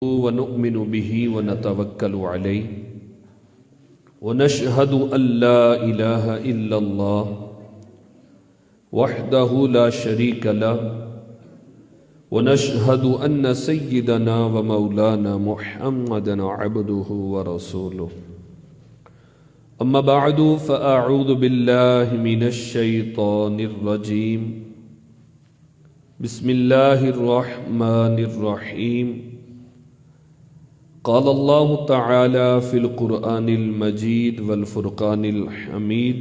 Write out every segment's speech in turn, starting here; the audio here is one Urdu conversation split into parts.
ونؤمن به ونتوكل عليه ونشهد أن لا إله إلا الله وحده لا شريك له ونشهد أن سيدنا ومولانا محمدا عبده ورسوله أما بعد فأعوذ بالله من الشيطان الرجيم بسم الله الرحمن الرحيم قال الله تعالى في القرآن المجيد والفرقان الحميد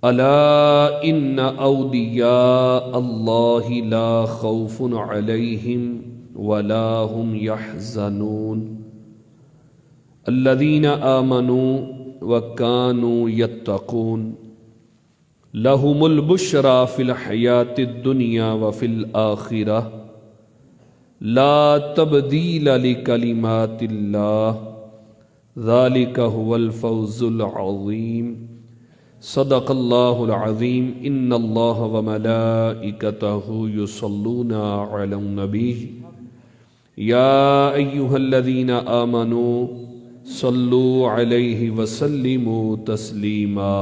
ألا إن أولياء الله لا خوف عليهم ولا هم يحزنون الذين آمنوا وكانوا يتقون لهم البشرى في الحياة الدنيا وفي الآخرة لا تبديل لكلمات الله ذلك هو الفوز العظيم صدق الله العظيم إن الله وملائكته يصلون على النبي يا أيها الذين آمنوا صلوا عليه وسلموا تسلیما۔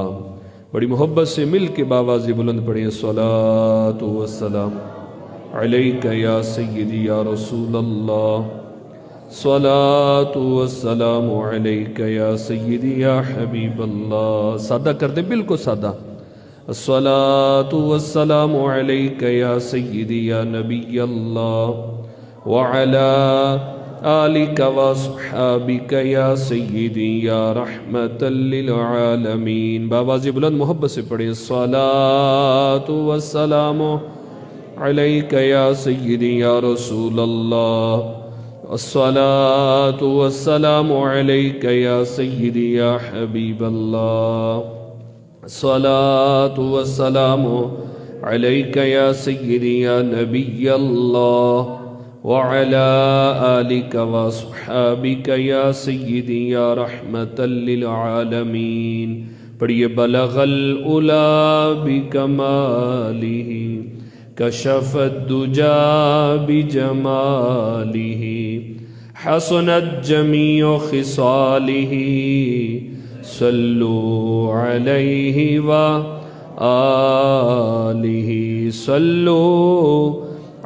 بڑی محبت سے مل کے باواز بلند پڑھیں الصلاۃ والسلام علیک یا سیدی یا رسول اللہ، صلاۃ والسلام علیک یا سیدی یا حبیب اللہ۔ سادہ کر دیں، بالکل سادہ۔ الصلاۃ والسلام علیک یا سیدی یا نبی اللہ وعلی آلک واصحابک یا سیدی یا رحمت للعالمین۔ باواز بلند محبت سے پڑھیں الصلاۃ والسلام علیک یا سیدی یا رسول اللہ، الصلاۃ والسلام علیک یا سیدی یا حبیب اللہ، الصلاۃ والسلام علیک یا سیدی یا نبی اللہ وعلی آلک واصحابک یا سیدی یا رحمت للعالمین۔ پڑھیے بلغ العلا بکمالہ کشف الدجى بجماله حسنت جميع خصاله صلوا عليه وآله صلوا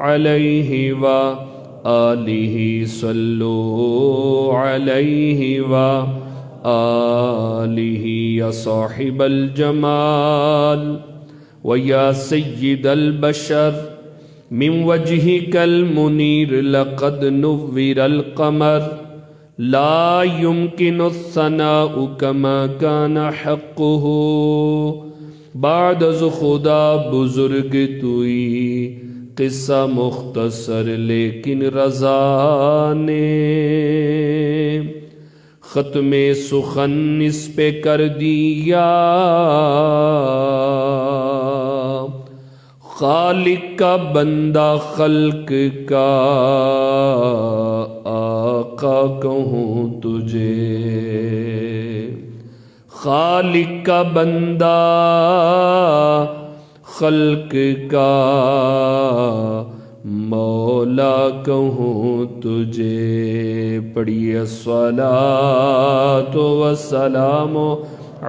عليه وآله صلوا عليه وآله يا صاحب الجمال وَيَا سَيِّدَ الْبَشَرِ مِنْ وَجْهِكَ الْمُنِيرِ لَقَدْ نُوِّرَ الْقَمَرُ لَا يُمْكِنُ الثَّنَاءُ كَمَا كَانَ حَقُّهُ۔ بعد از خدا بزرگ توئی، قصہ مختصر لیکن رضا نے ختم سخن اس پہ کر دیا۔ خالق کا بندہ خلق کا آقا کہوں تجھے، خالق کا بندہ خلق کا مولا کہوں تجھے۔ پڑھیے الصلاۃ والسلام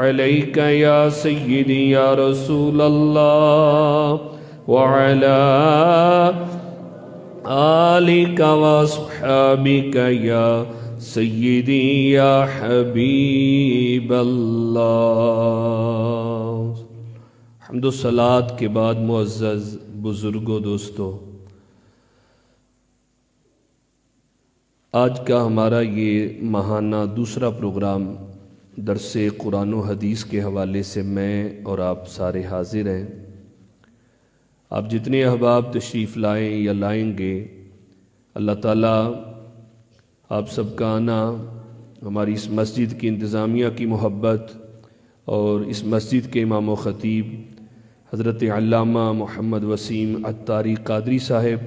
علیک یا سیدی یا رسول اللہ وعلی آلک واصحابک یا سیدی یا حبیب اللہ۔ حمد و صلوات کے بعد معزز بزرگوں، دوستو، آج کا ہمارا یہ ماہانہ دوسرا پروگرام درس قرآن و حدیث کے حوالے سے میں اور آپ سارے حاضر ہیں۔ آپ جتنے احباب تشریف لائیں یا لائیں گے، اللہ تعالیٰ آپ سب کا آنا ہماری اس مسجد کی انتظامیہ کی محبت اور اس مسجد کے امام و خطیب حضرت علامہ محمد وسیم عطاری قادری صاحب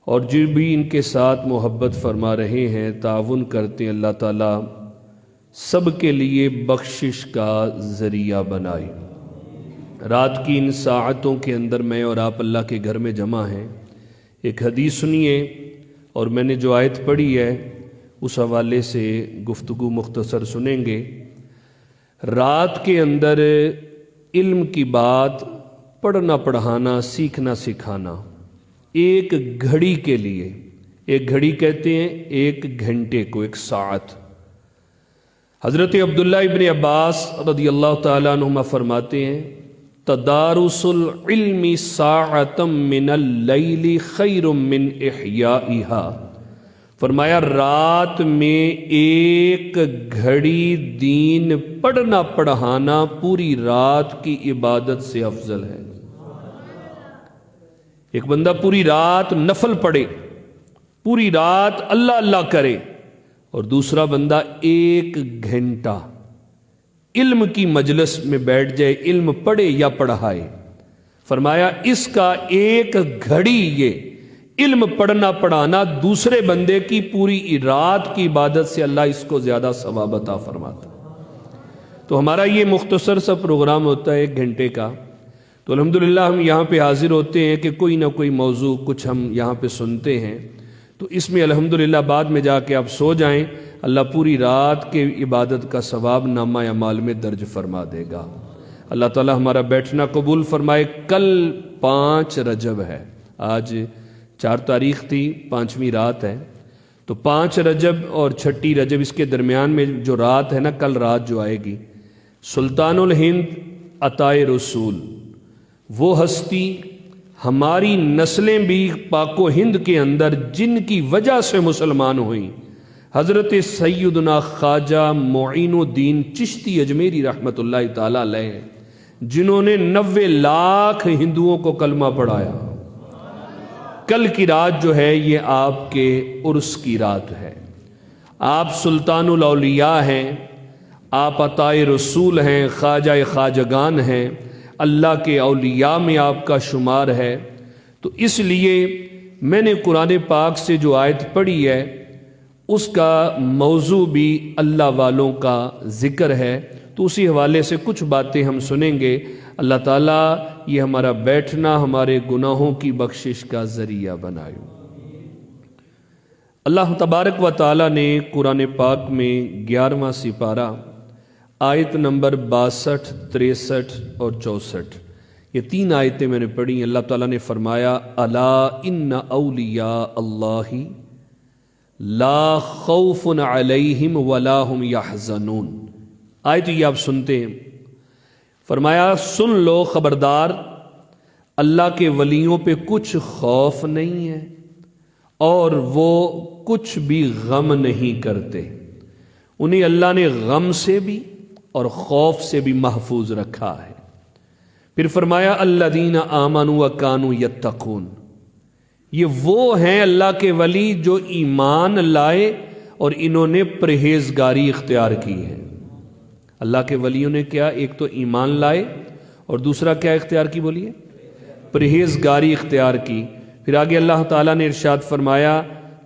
اور جو بھی ان کے ساتھ محبت فرما رہے ہیں، تعاون کرتے ہیں، اللہ تعالیٰ سب کے لیے بخشش کا ذریعہ بنائے۔ رات کی ان ساعتوں کے اندر میں اور آپ اللہ کے گھر میں جمع ہیں، ایک حدیث سنیے اور میں نے جو آیت پڑھی ہے اس حوالے سے گفتگو مختصر سنیں گے۔ رات کے اندر علم کی بات، پڑھنا پڑھانا، سیکھنا سکھانا ایک گھڑی کے لیے، ایک گھڑی کہتے ہیں ایک گھنٹے کو، ایک ساعت۔ حضرت عبداللہ ابن عباس رضی اللہ تعالیٰ عنہما فرماتے ہیں تدارس العلم ساعة من اللیل خیر من احیائها، فرمایا رات میں ایک گھڑی دین پڑھنا پڑھانا پوری رات کی عبادت سے افضل ہے۔ ایک بندہ پوری رات نفل پڑھے، پوری رات اللہ اللہ کرے، اور دوسرا بندہ ایک گھنٹہ علم کی مجلس میں بیٹھ جائے، علم پڑھے یا پڑھائے، فرمایا اس کا ایک گھڑی یہ علم پڑھنا پڑھانا دوسرے بندے کی پوری رات کی عبادت سے اللہ اس کو زیادہ ثواب عطا فرماتا۔ تو ہمارا یہ مختصر سا پروگرام ہوتا ہے 1 گھنٹے کا، تو الحمدللہ ہم یہاں پہ حاضر ہوتے ہیں کہ کوئی نہ کوئی موضوع کچھ ہم یہاں پہ سنتے ہیں، تو اس میں الحمدللہ بعد میں جا کے آپ سو جائیں، اللہ پوری رات کے عبادت کا ثواب نامہ اعمال میں درج فرما دے گا۔ اللہ تعالی ہمارا بیٹھنا قبول فرمائے۔ کل 5 رجب ہے، آج 4 تاریخ تھی، 5ویں رات ہے، تو 5 رجب اور 6 رجب اس کے درمیان میں جو رات ہے نا، کل رات جو آئے گی، سلطان الہند عطائے رسول، وہ ہستی ہماری نسلیں بھی پاک و ہند کے اندر جن کی وجہ سے مسلمان ہوئیں، حضرت سیدنا خواجہ معین الدین چشتی اجمیری رحمۃ اللہ تعالی علیہ، جنہوں نے 90 لاکھ ہندوؤں کو کلمہ پڑھایا۔ کل کی رات جو ہے یہ آپ کے عرس کی رات ہے۔ آپ سلطان الاولیاء ہیں، آپ عطائے رسول ہیں، خواجہ خواجگان ہیں، اللہ کے اولیاء میں آپ کا شمار ہے۔ تو اس لیے میں نے قرآن پاک سے جو آیت پڑھی ہے اس کا موضوع بھی اللہ والوں کا ذکر ہے، تو اسی حوالے سے کچھ باتیں ہم سنیں گے۔ اللہ تعالیٰ یہ ہمارا بیٹھنا ہمارے گناہوں کی بخشش کا ذریعہ بنائے۔ اللہ تبارک و تعالیٰ نے قرآن پاک میں 11واں سپارہ آیت نمبر 62، 63 اور 64، یہ 3 آیتیں میں نے پڑھی۔ اللہ تعالیٰ نے فرمایا الا ان اولیاء اللہ لا خوف علیہم ولا هم یحزنون۔ آیت یہ آپ سنتے ہیں، فرمایا سن لو، خبردار، اللہ کے ولیوں پہ کچھ خوف نہیں ہے اور وہ کچھ بھی غم نہیں کرتے، انہیں اللہ نے غم سے بھی اور خوف سے بھی محفوظ رکھا ہے۔ پھر فرمایا الذین آمنوا وکانوا یتقون، یہ وہ ہیں اللہ کے ولی جو ایمان لائے اور انہوں نے پرہیزگاری اختیار کی ہے۔ اللہ کے ولیوں نے کیا؟ ایک تو ایمان لائے اور دوسرا کیا اختیار کی؟ بولیے، پرہیزگاری اختیار کی۔ پھر آگے اللہ تعالیٰ نے ارشاد فرمایا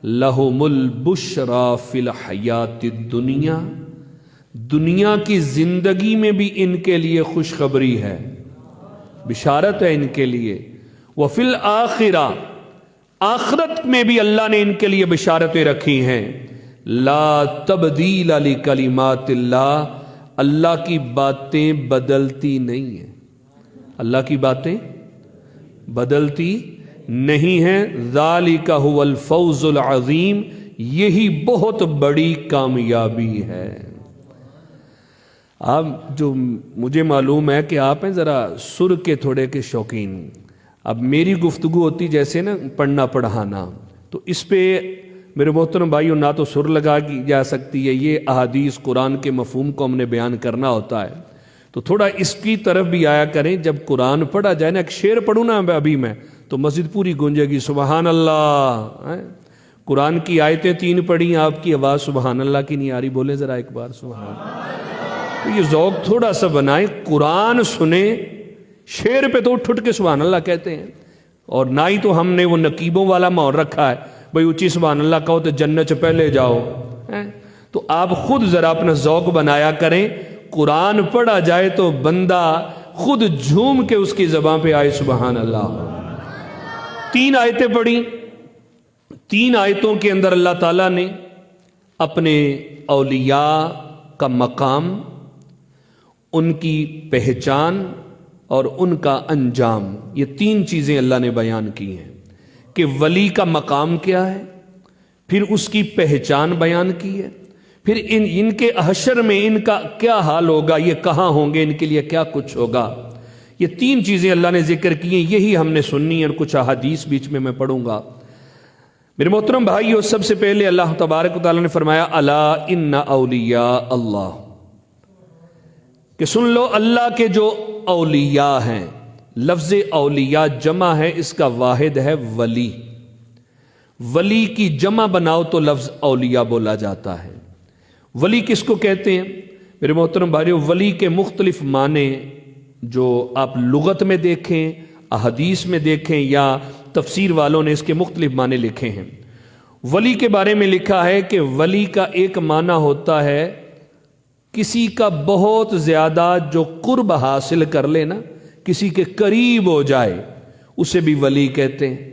لَهُمُ الْبُشْرَى فِي الْحَيَاةِ الدُّنْيَا، دنیا کی زندگی میں بھی ان کے لیے خوشخبری ہے، بشارت ہے ان کے لیے۔ وَفِي الْآخِرَةِ، آخرت میں بھی اللہ نے ان کے لیے بشارتیں رکھی ہیں۔ لا تبدیل لکلمات اللہ، اللہ کی باتیں بدلتی نہیں ہیں، اللہ کی باتیں بدلتی نہیں ہیں۔ ذالک هو الفوز العظیم، یہی بہت بڑی کامیابی ہے۔ آپ جو مجھے معلوم ہے کہ آپ ہیں ذرا سر کے تھوڑے کے شوقین، اب میری گفتگو ہوتی جیسے نا پڑھنا پڑھانا، تو اس پہ میرے محترم بھائیوں نہ تو سر لگا جا سکتی ہے، یہ احادیث قرآن کے مفہوم کو ہم نے بیان کرنا ہوتا ہے، تو تھوڑا اس کی طرف بھی آیا کریں۔ جب قرآن پڑھا جائے نا، ایک شعر پڑھوں نا ابھی میں تو مسجد پوری گونجے گی سبحان اللہ۔ قرآن کی آیتیں 3 پڑھی، آپ کی آواز سبحان اللہ کی نہیں آ رہی، بولے ذرا ایک بار سبحان اللہ۔ تو یہ ذوق تھوڑا سا بنائیں، قرآن سنیں، شعر پہ تو اٹھ کے سبحان اللہ کہتے ہیں، اور نہ ہی تو ہم نے وہ نقیبوں والا ماحول رکھا ہے، بھئی اونچی سبحان اللہ کہو تو جنت سے پہلے جاؤ۔ تو آپ خود ذرا اپنا ذوق بنایا کریں، قرآن پڑھا جائے تو بندہ خود جھوم کے اس کی زبان پہ آئے سبحان اللہ۔ 3 آیتیں پڑھی، 3 آیتوں کے اندر اللہ تعالیٰ نے اپنے اولیاء کا مقام، ان کی پہچان اور ان کا انجام، یہ 3 چیزیں اللہ نے بیان کی ہیں کہ ولی کا مقام کیا ہے، پھر اس کی پہچان بیان کی ہے، پھر ان کے حشر میں ان کا کیا حال ہوگا، یہ کہاں ہوں گے، ان کے لیے کیا کچھ ہوگا۔ یہ 3 چیزیں اللہ نے ذکر کی ہیں، یہی ہم نے سننی ہے، اور کچھ احادیث بیچ میں پڑھوں گا۔ میرے محترم بھائیو، سب سے پہلے اللہ تبارک و تعالیٰ نے فرمایا الا ان اولیاء اللہ، کہ سن لو اللہ کے جو اولیاء ہیں۔ لفظ اولیاء جمع ہے، اس کا واحد ہے ولی۔ ولی کی جمع بناؤ تو لفظ اولیاء بولا جاتا ہے۔ ولی کس کو کہتے ہیں؟ میرے محترم بھائیو، ولی کے مختلف معنی جو آپ لغت میں دیکھیں، احادیث میں دیکھیں، یا تفسیر والوں نے اس کے مختلف معنی لکھے ہیں۔ ولی کے بارے میں لکھا ہے کہ ولی کا ایک معنی ہوتا ہے کسی کا بہت زیادہ جو قرب حاصل کر لے نا، کسی کے قریب ہو جائے، اسے بھی ولی کہتے ہیں۔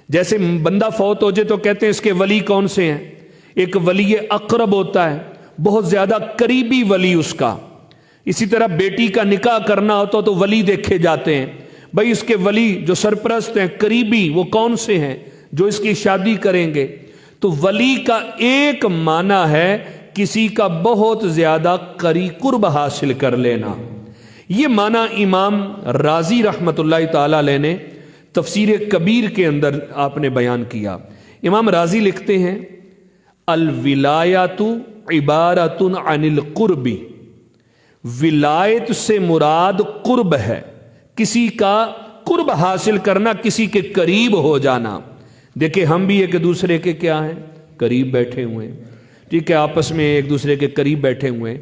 جیسے بندہ فوت ہو جائے تو کہتے ہیں اس کے ولی کون سے ہیں؟ ایک ولی اقرب ہوتا ہے، بہت زیادہ قریبی ولی اس کا۔ اسی طرح بیٹی کا نکاح کرنا ہوتا تو ولی دیکھے جاتے ہیں، بھائی اس کے ولی جو سرپرست ہیں، قریبی، وہ کون سے ہیں جو اس کی شادی کریں گے۔ تو ولی کا ایک معنی ہے کسی کا بہت زیادہ قرب حاصل کر لینا۔ یہ معنی امام رازی رحمت اللہ تعالی علیہ نے تفسیر کبیر کے اندر آپ نے بیان کیا۔ امام رازی لکھتے ہیں الولایات عبارۃ عن القرب، ولایت سے مراد قرب ہے، کسی کا قرب حاصل کرنا، کسی کے قریب ہو جانا۔ دیکھیں ہم بھی ایک دوسرے کے کیا ہیں؟ قریب بیٹھے ہوئے ہیں، ٹھیک ہے، آپس میں ایک دوسرے کے قریب بیٹھے ہوئے ہیں۔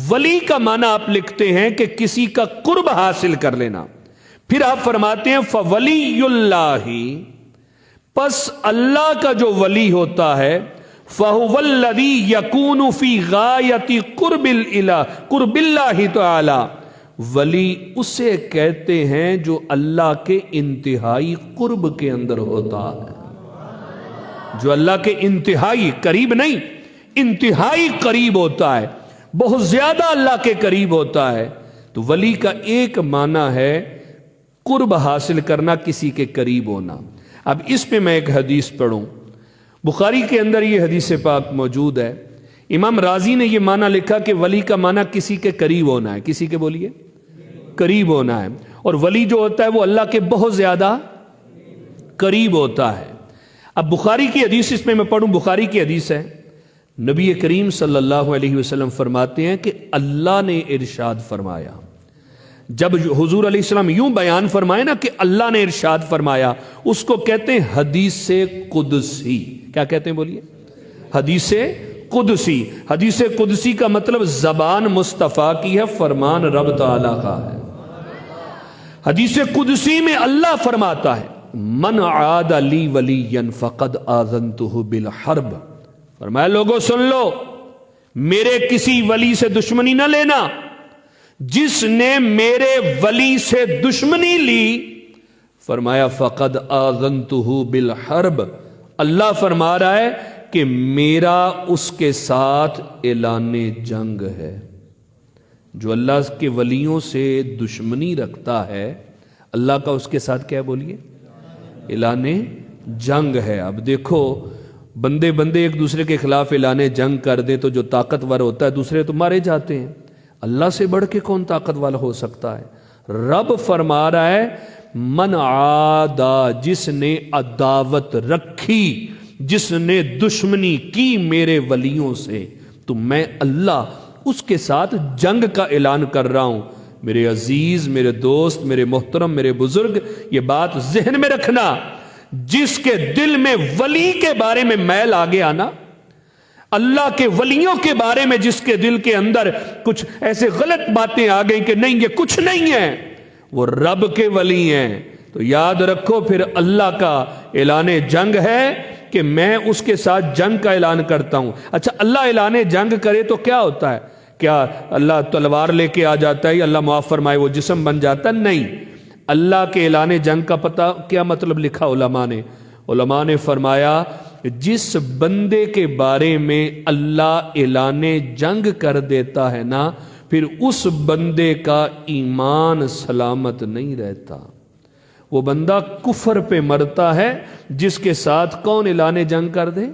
ولی کا معنی آپ لکھتے ہیں کہ کسی کا قرب حاصل کر لینا۔ پھر آپ فرماتے ہیں فولی اللہ، پس اللہ کا جو ولی ہوتا ہے فَهُوَ الَّذِي يَكُونُ فِي غَایَةِ قُرْبِ اللَّهِ تَعَالَى، ولی اسے کہتے ہیں جو اللہ کے انتہائی قرب کے اندر ہوتا ہے، جو اللہ کے انتہائی قریب نہیں، انتہائی قریب ہوتا ہے، بہت زیادہ اللہ کے قریب ہوتا ہے۔ تو ولی کا ایک معنی ہے قرب حاصل کرنا، کسی کے قریب ہونا۔ اب اس پہ میں ایک حدیث پڑھوں، بخاری کے اندر یہ حدیث پاک موجود ہے۔ امام رازی نے یہ معنی لکھا کہ ولی کا معنی کسی کے قریب ہونا ہے، کسی کے بولیے قریب ہونا ہے، اور ولی جو ہوتا ہے وہ اللہ کے بہت زیادہ قریب ہوتا ہے۔ اب بخاری کی حدیث اس میں پڑھوں، بخاری کی حدیث ہے، نبی کریم صلی اللہ علیہ وسلم فرماتے ہیں کہ اللہ نے ارشاد فرمایا۔ جب حضور علیہ السلام یوں بیان فرمائے نا کہ اللہ نے ارشاد فرمایا، اس کو کہتے ہیں حدیث قدسی۔ کیا کہتے ہیں بولیے؟ حدیث قدسی۔ حدیث قدسی کا مطلب زبان مصطفیٰ کی ہے، فرمان رب تعالیٰ کا ہے۔ حدیث قدسی میں اللہ فرماتا ہے من عاد لی ولیا فقد آذنتہ بالحرب، فرمایا لوگوں سن لو، میرے کسی ولی سے دشمنی نہ لینا، جس نے میرے ولی سے دشمنی لی، فرمایا فقد آذنتہ بالحرب، اللہ فرما رہا ہے کہ میرا اس کے ساتھ اعلان جنگ ہے۔ جو اللہ کے ولیوں سے دشمنی رکھتا ہے، اللہ کا اس کے ساتھ کیا بولیے؟ اعلان جنگ ہے۔ اب دیکھو بندے ایک دوسرے کے خلاف اعلان جنگ کر دیں تو جو طاقتور ہوتا ہے دوسرے تو مارے جاتے ہیں، اللہ سے بڑھ کے کون طاقتور ہو سکتا ہے؟ رب فرما رہا ہے من عادا، جس نے عداوت رکھی، جس نے دشمنی کی میرے ولیوں سے، تو میں اللہ اس کے ساتھ جنگ کا اعلان کر رہا ہوں۔ میرے عزیز، میرے دوست، میرے محترم، میرے بزرگ، یہ بات ذہن میں رکھنا، جس کے دل میں ولی کے بارے میں میل آ گیا نا، اللہ کے ولیوں کے بارے میں جس کے دل کے اندر کچھ ایسے غلط باتیں آ گئیں کہ نہیں یہ کچھ نہیں ہے، وہ رب کے ولی ہیں، تو یاد رکھو پھر اللہ کا اعلان جنگ ہے کہ میں اس کے ساتھ جنگ کا اعلان کرتا ہوں۔ اچھا اللہ اعلان جنگ کرے تو کیا ہوتا ہے؟ کیا اللہ تلوار لے کے آ جاتا ہے یا اللہ معاف فرمائے وہ جسم بن جاتا ہے؟ نہیں، اللہ کے اعلان جنگ کا پتہ کیا مطلب لکھا علماء نے فرمایا جس بندے کے بارے میں اللہ اعلان جنگ کر دیتا ہے نا، پھر اس بندے کا ایمان سلامت نہیں رہتا۔ وہ بندہ کفر پہ مرتا ہے جس کے ساتھ کون اعلان جنگ کر دے؟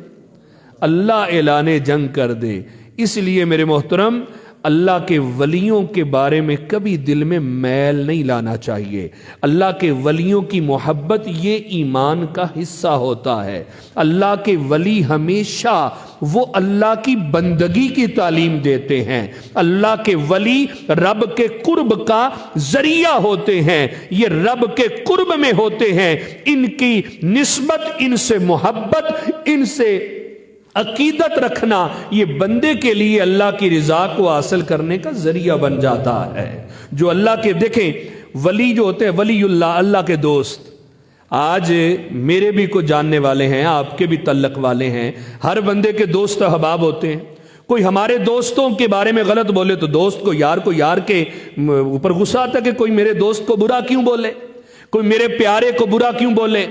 اللہ اعلان جنگ کر دے۔ اس لیے میرے محترم، اللہ کے ولیوں کے بارے میں کبھی دل میں میل نہیں لانا چاہیے۔ اللہ کے ولیوں کی محبت یہ ایمان کا حصہ ہوتا ہے۔ اللہ کے ولی ہمیشہ وہ اللہ کی بندگی کی تعلیم دیتے ہیں۔ اللہ کے ولی رب کے قرب کا ذریعہ ہوتے ہیں، یہ رب کے قرب میں ہوتے ہیں۔ ان کی نسبت، ان سے محبت، ان سے عقیدت رکھنا، یہ بندے کے لیے اللہ کی رضا کو حاصل کرنے کا ذریعہ بن جاتا ہے۔ جو اللہ کے، دیکھیں ولی جو ہوتے ہیں، ولی اللہ، اللہ کے دوست، آج میرے بھی کوئی جاننے والے ہیں، آپ کے بھی تعلق والے ہیں، ہر بندے کے دوست احباب ہوتے ہیں۔ کوئی ہمارے دوستوں کے بارے میں غلط بولے تو دوست کو یار کے اوپر غصہ آتا ہے کہ کوئی میرے دوست کو برا کیوں بولے، کوئی میرے پیارے کو برا کیوں بولے۔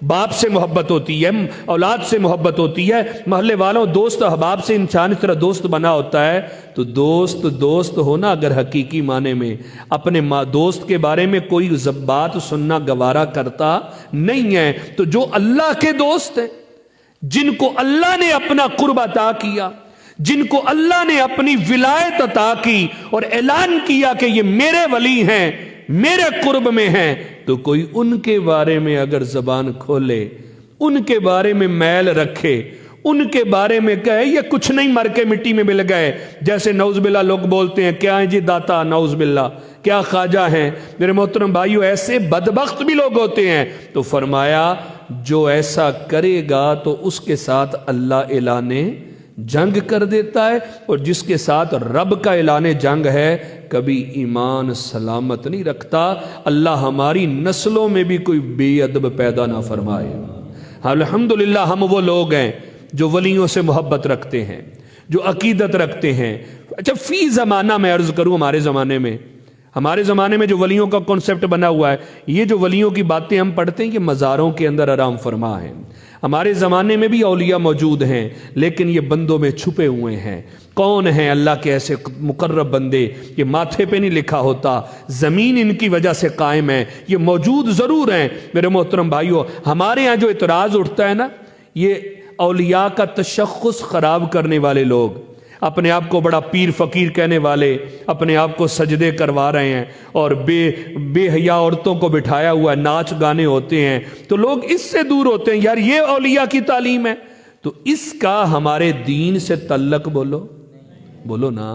باپ سے محبت ہوتی ہے، اولاد سے محبت ہوتی ہے، محلے والوں، دوست احباب سے انسان اس طرح دوست بنا ہوتا ہے۔ تو دوست ہونا اگر حقیقی معنی میں اپنے دوست کے بارے میں کوئی بات سننا گوارا کرتا نہیں ہے، تو جو اللہ کے دوست ہیں، جن کو اللہ نے اپنا قرب عطا کیا، جن کو اللہ نے اپنی ولایت عطا کی اور اعلان کیا کہ یہ میرے ولی ہیں، میرے قرب میں ہیں، تو کوئی ان کے بارے میں اگر زبان کھولے، ان کے بارے میں میل رکھے، ان کے بارے میں کہے یہ کچھ نہیں، مر کے مٹی میں مل گئے، جیسے نعوذ باللہ لوگ بولتے ہیں، کیا ہیں جی داتا، نعوذ باللہ، کیا خواجہ ہیں۔ میرے محترم بھائیو، ایسے بدبخت بھی لوگ ہوتے ہیں۔ تو فرمایا جو ایسا کرے گا تو اس کے ساتھ اللہ اعلان جنگ کر دیتا ہے، اور جس کے ساتھ رب کا اعلان جنگ ہے کبھی ایمان سلامت نہیں رکھتا۔ اللہ ہماری نسلوں میں بھی کوئی بے ادب پیدا نہ فرمائے۔ الحمدللہ ہم وہ لوگ ہیں جو ولیوں سے محبت رکھتے ہیں، جو عقیدت رکھتے ہیں۔ اچھا، فی زمانہ میں عرض کروں، ہمارے زمانے میں جو ولیوں کا کنسپٹ بنا ہوا ہے، یہ جو ولیوں کی باتیں ہم پڑھتے ہیں، یہ مزاروں کے اندر آرام فرما ہیں۔ ہمارے زمانے میں بھی اولیاء موجود ہیں، لیکن یہ بندوں میں چھپے ہوئے ہیں۔ کون ہیں اللہ کے ایسے مقرب بندے؟ یہ ماتھے پہ نہیں لکھا ہوتا، زمین ان کی وجہ سے قائم ہے، یہ موجود ضرور ہیں۔ میرے محترم بھائیو، ہمارے ہاں جو اعتراض اٹھتا ہے نا، یہ اولیاء کا تشخص خراب کرنے والے لوگ، اپنے آپ کو بڑا پیر فقیر کہنے والے، اپنے آپ کو سجدے کروا رہے ہیں، اور بے حیا عورتوں کو بٹھایا ہوا ہے، ناچ گانے ہوتے ہیں، تو لوگ اس سے دور ہوتے ہیں، یار یہ اولیاء کی تعلیم ہے۔ تو اس کا ہمارے دین سے تعلق بولو نا۔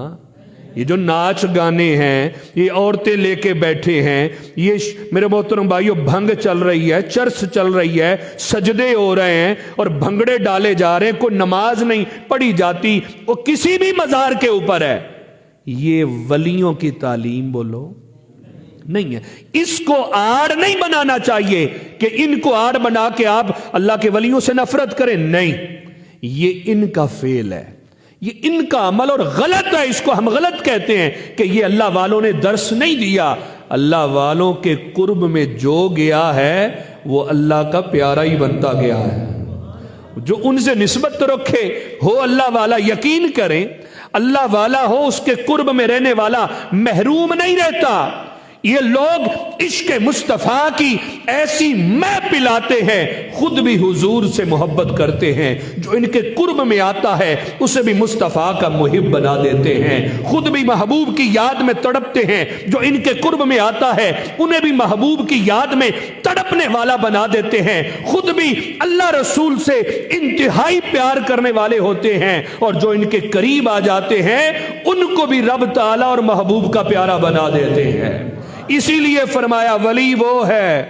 یہ جو ناچ گانے ہیں، یہ عورتیں لے کے بیٹھے ہیں، یہ میرے محترم بھائیو بھنگ چل رہی ہے، چرس چل رہی ہے، سجدے ہو رہے ہیں اور بھنگڑے ڈالے جا رہے ہیں، کوئی نماز نہیں پڑھی جاتی، وہ کسی بھی مزار کے اوپر ہے۔ یہ ولیوں کی تعلیم بولو نہیں ہے۔ اس کو آڑ نہیں بنانا چاہیے کہ ان کو آڑ بنا کے آپ اللہ کے ولیوں سے نفرت کریں، نہیں، یہ ان کا فعل ہے، یہ ان کا عمل، اور غلط ہے، اس کو ہم غلط کہتے ہیں کہ یہ اللہ والوں نے درس نہیں دیا۔ اللہ والوں کے قرب میں جو گیا ہے وہ اللہ کا پیارا ہی بنتا گیا ہے۔ جو ان سے نسبت رکھے ہو اللہ والا، یقین کریں اللہ والا ہو، اس کے قرب میں رہنے والا محروم نہیں رہتا۔ یہ لوگ عشق مصطفیٰ کی ایسی مے پلاتے ہیں، خود بھی حضور سے محبت کرتے ہیں، جو ان کے قرب میں آتا ہے اسے بھی مصطفیٰ کا محب بنا دیتے ہیں، خود بھی محبوب کی یاد میں تڑپتے ہیں، جو ان کے قرب میں آتا ہے انہیں بھی محبوب کی یاد میں تڑپنے والا بنا دیتے ہیں، خود بھی اللہ رسول سے انتہائی پیار کرنے والے ہوتے ہیں، اور جو ان کے قریب آ جاتے ہیں ان کو بھی رب تعالیٰ اور محبوب کا پیارا بنا دیتے ہیں۔ اسی لیے فرمایا ولی وہ ہے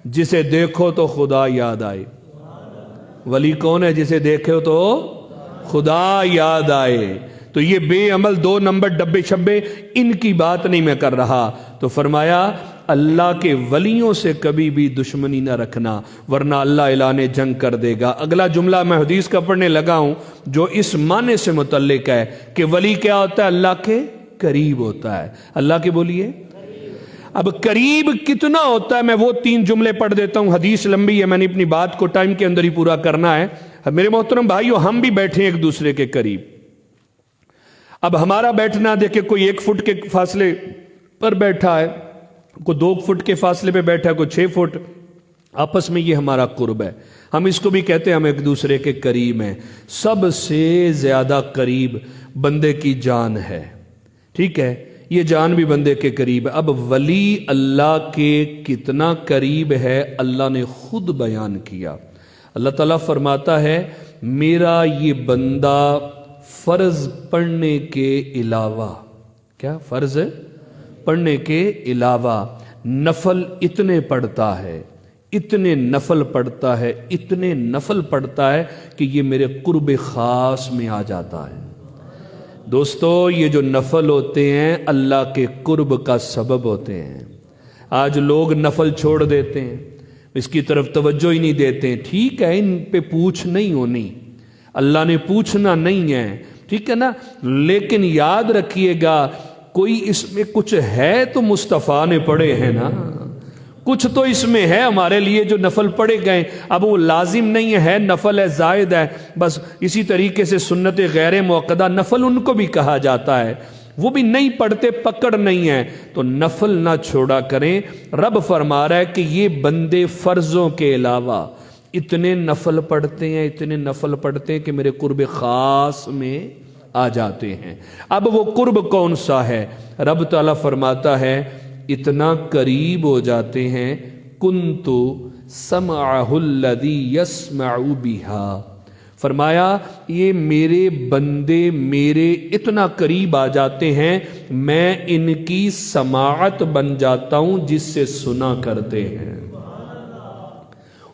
جسے دیکھو تو خدا یاد آئے۔ ولی کون ہے؟ جسے دیکھو تو خدا یاد آئے۔ تو یہ بے عمل 2 نمبر ڈبے شبے، ان کی بات نہیں میں کر رہا۔ تو فرمایا اللہ کے ولیوں سے کبھی بھی دشمنی نہ رکھنا، ورنہ اللہ اعلان جنگ کر دے گا۔ اگلا جملہ میں حدیث کا پڑھنے لگا ہوں جو اس معنی سے متعلق ہے کہ ولی کیا ہوتا ہے؟ اللہ کے قریب ہوتا ہے۔ اللہ کے بولیے اب قریب کتنا ہوتا ہے؟ میں وہ 3 جملے پڑھ دیتا ہوں، حدیث لمبی ہے، میں نے اپنی بات کو ٹائم کے اندر ہی پورا کرنا ہے۔ میرے محترم بھائیوں، ہم بھی بیٹھے ایک دوسرے کے قریب. اب ہمارا بیٹھنا دیکھیں، کوئی 1 فٹ کے فاصلے پر بیٹھا ہے، کوئی 2 فٹ کے فاصلے پہ بیٹھا ہے، کوئی 6 فٹ. آپس میں یہ ہمارا قرب ہے. ہم اس کو بھی کہتے ہیں ہم ایک دوسرے کے قریب ہیں. سب سے زیادہ قریب بندے کی جان ہے. ٹھیک ہے، یہ جان بھی بندے کے قریب ہے. اب ولی اللہ کے کتنا قریب ہے اللہ نے خود بیان کیا. اللہ تعالیٰ فرماتا ہے میرا یہ بندہ فرض پڑھنے کے علاوہ، کیا فرض ہے پڑھنے کے علاوہ نفل اتنے پڑھتا ہے، اتنے نفل پڑھتا ہے، اتنے نفل پڑھتا ہے کہ یہ میرے قرب خاص میں آ جاتا ہے. دوستو، یہ جو نفل ہوتے ہیں اللہ کے قرب کا سبب ہوتے ہیں. آج لوگ نفل چھوڑ دیتے ہیں، اس کی طرف توجہ ہی نہیں دیتے. ٹھیک ہے، ان پہ پوچھ نہیں ہونی، اللہ نے پوچھنا نہیں ہے، ٹھیک ہے نا، لیکن یاد رکھیے گا کوئی اس میں کچھ ہے تو مصطفیٰ نے پڑھے ہیں نا، کچھ تو اس میں ہے ہمارے لیے جو نفل پڑھے گئے. اب وہ لازم نہیں ہے، نفل ہے، زائد ہے بس. اسی طریقے سے سنت غیر موقدہ نفل ان کو بھی کہا جاتا ہے، وہ بھی نہیں پڑھتے، پکڑ نہیں ہے تو نفل نہ چھوڑا کریں. رب فرما رہا ہے کہ یہ بندے فرضوں کے علاوہ اتنے نفل پڑھتے ہیں، اتنے نفل پڑھتے ہیں کہ میرے قرب خاص میں آ جاتے ہیں. اب وہ قرب کون سا ہے؟ رب تعالیٰ فرماتا ہے اتنا قریب ہو جاتے ہیں کنتُ سمعہ الذی یسمع بہا. فرمایا یہ میرے بندے میرے اتنا قریب آ جاتے ہیں میں ان کی سماعت بن جاتا ہوں جس سے سنا کرتے ہیں.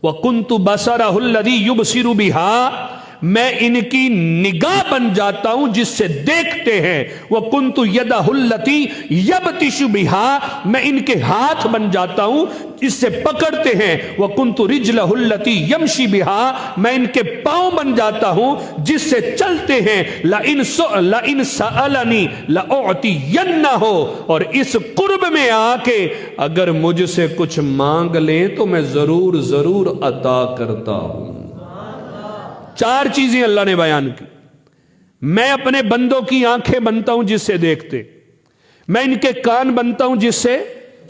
وَكُنْتُ بَصَرَهُ الَّذِي يُبْصِرُ بِهَا، میں ان کی نگاہ بن جاتا ہوں جس سے دیکھتے ہیں. وَكُنْتُ يَدَهُ الَّتِي يَبْطِشُ بِهَا، میں ان کے ہاتھ بن جاتا ہوں جس سے پکڑتے ہیں. وَكُنْتُ رِجْلَهُ الَّتِي يَمْشِي بِهَا، میں ان کے پاؤں بن جاتا ہوں جس سے چلتے ہیں. لَإِنْ سَأَلَنِي لَأُعْطِيَنَّهُ، اور اس قرب میں آ کے اگر مجھ سے کچھ مانگ لیں تو میں ضرور ضرور عطا کرتا ہوں. 4 چیزیں اللہ نے بیان کی. میں اپنے بندوں کی آنکھیں بنتا ہوں جس سے دیکھتے، میں ان کے کان بنتا ہوں جس سے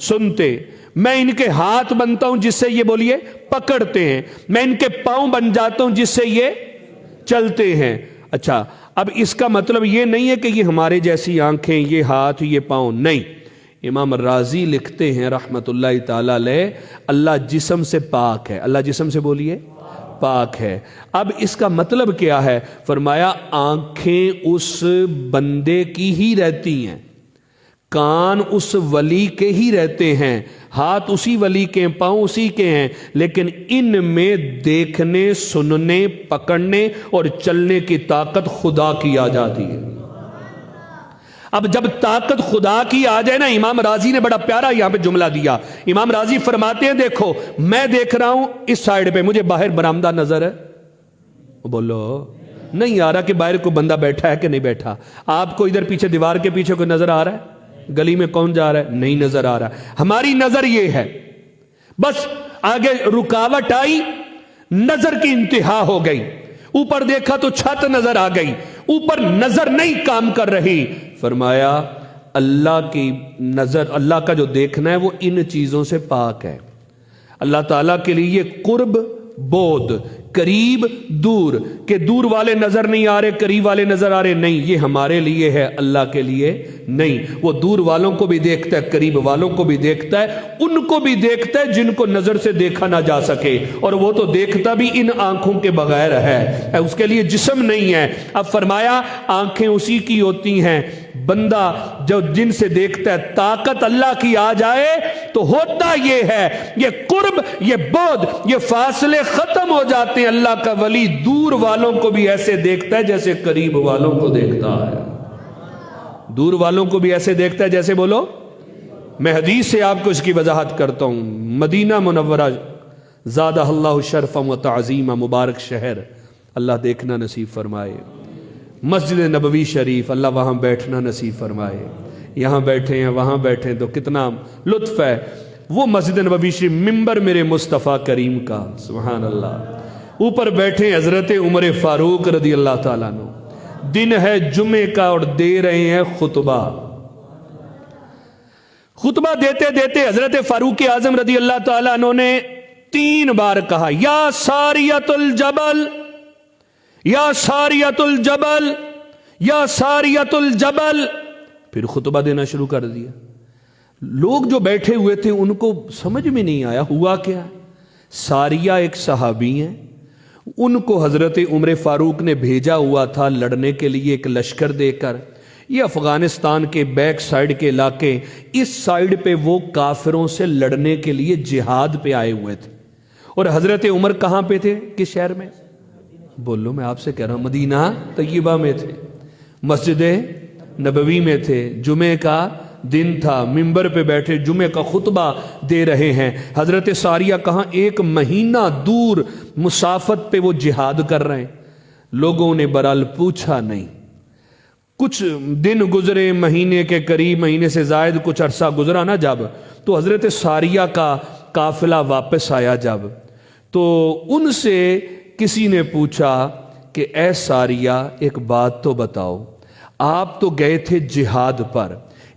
سنتے، میں ان کے ہاتھ بنتا ہوں جس سے یہ بولیے پکڑتے ہیں، میں ان کے پاؤں بن جاتا ہوں جس سے یہ چلتے ہیں. اچھا، اب اس کا مطلب یہ نہیں ہے کہ یہ ہمارے جیسی آنکھیں، یہ ہاتھ، یہ پاؤں، نہیں. امام راضی لکھتے ہیں رحمت اللہ تعالی علیہ اللہ جسم سے پاک ہے. اللہ جسم سے بولیے پاک ہے. اب اس کا مطلب کیا ہے؟ فرمایا آنکھیں اس بندے کی ہی رہتی ہیں، کان اس ولی کے ہی رہتے ہیں، ہاتھ اسی ولی کے، پاؤں اسی کے ہیں، لیکن ان میں دیکھنے، سننے، پکڑنے اور چلنے کی طاقت خدا کی آ جاتی ہے. اب جب طاقت خدا کی آ جائے نا، امام راضی نے بڑا پیارا یہاں پہ جملہ دیا. امام راضی فرماتے ہیں دیکھو میں دیکھ رہا ہوں اس سائیڈ پہ، مجھے باہر برآمدہ نظر ہے، بولو نہیں آ رہا کہ باہر کوئی بندہ بیٹھا ہے کہ نہیں بیٹھا. آپ کو ادھر پیچھے دیوار کے پیچھے کوئی نظر آ رہا ہے؟ گلی میں کون جا رہا ہے؟ نہیں نظر آ رہا. ہماری نظر یہ ہے، بس آگے رکاوٹ آئی، نظر کی انتہا ہو گئی. اوپر دیکھا تو چھت نظر آ گئی، اوپر نظر نہیں کام کر رہی. فرمایا اللہ کی نظر، اللہ کا جو دیکھنا ہے وہ ان چیزوں سے پاک ہے. اللہ تعالیٰ کے لیے قرب بود، قریب دور، کہ دور والے نظر نہیں آ رہے قریب والے نظر آ رہے، نہیں، یہ ہمارے لیے ہے، اللہ کے لیے نہیں. وہ دور والوں کو بھی دیکھتا ہے، قریب والوں کو بھی دیکھتا ہے، ان کو بھی دیکھتا ہے جن کو نظر سے دیکھا نہ جا سکے، اور وہ تو دیکھتا بھی ان آنکھوں کے بغیر ہے، اس کے لیے جسم نہیں ہے. اب فرمایا آنکھیں اسی کی ہوتی ہیں. بندہ جو جن سے دیکھتا ہے، طاقت اللہ کی آ جائے تو ہوتا یہ ہے، یہ قرب، یہ بود، یہ فاصلے ختم ہو جاتے ہیں. اللہ کا ولی دور والوں کو بھی ایسے دیکھتا ہے جیسے قریب والوں کو دیکھتا ہے. دور والوں کو بھی ایسے دیکھتا ہے جیسے، بولو. میں حدیث سے آپ کو اس کی وضاحت کرتا ہوں. مدینہ منورہ زادہ اللہ شرفا و تعظیما، مبارک شہر، اللہ دیکھنا نصیب فرمائے. مسجد نبوی شریف، اللہ وہاں بیٹھنا نصیب فرمائے. یہاں بیٹھے ہیں، وہاں بیٹھے ہیں تو کتنا لطف ہے. وہ مسجد نبوی شریف، ممبر میرے مصطفیٰ کریم کا، سبحان اللہ. اوپر بیٹھے حضرت عمر فاروق رضی اللہ تعالیٰ عنہ، دن ہے جمعے کا اور دے رہے ہیں خطبہ۔ خطبہ دیتے دیتے حضرت فاروق اعظم رضی اللہ تعالیٰ عنہ نے 3 بار کہا یا ساریت الجبل، یا ساریت الجبل، یا ساریت الجبل، پھر خطبہ دینا شروع کر دیا۔ لوگ جو بیٹھے ہوئے تھے ان کو سمجھ میں نہیں آیا ہوا کیا۔ ساریہ ایک صحابی ہیں، ان کو حضرت عمر فاروق نے بھیجا ہوا تھا لڑنے کے لیے ایک لشکر دے کر۔ یہ افغانستان کے بیک سائیڈ کے علاقے، اس سائیڈ پہ وہ کافروں سے لڑنے کے لیے جہاد پہ آئے ہوئے تھے۔ اور حضرت عمر کہاں پہ تھے؟ کس شہر میں؟ بولو، میں آپ سے کہہ رہا ہوں، مدینہ طیبہ میں تھے، مسجد نبوی میں تھے، جمعے کا دن تھا، ممبر پہ بیٹھے جمعے کا خطبہ دے رہے ہیں۔ حضرت ساریہ کہاں؟ 1 مہینہ دور مسافت پہ وہ جہاد کر رہے ہیں۔ لوگوں نے برحال پوچھا نہیں۔ کچھ دن گزرے، مہینے کے قریب، مہینے سے زائد کچھ عرصہ گزرا نا جب، تو حضرت ساریہ کا قافلہ واپس آیا جب، تو ان سے کسی نے پوچھا کہ اے ساریہ ایک بات تو بتاؤ، آپ تو گئے تھے جہاد پر،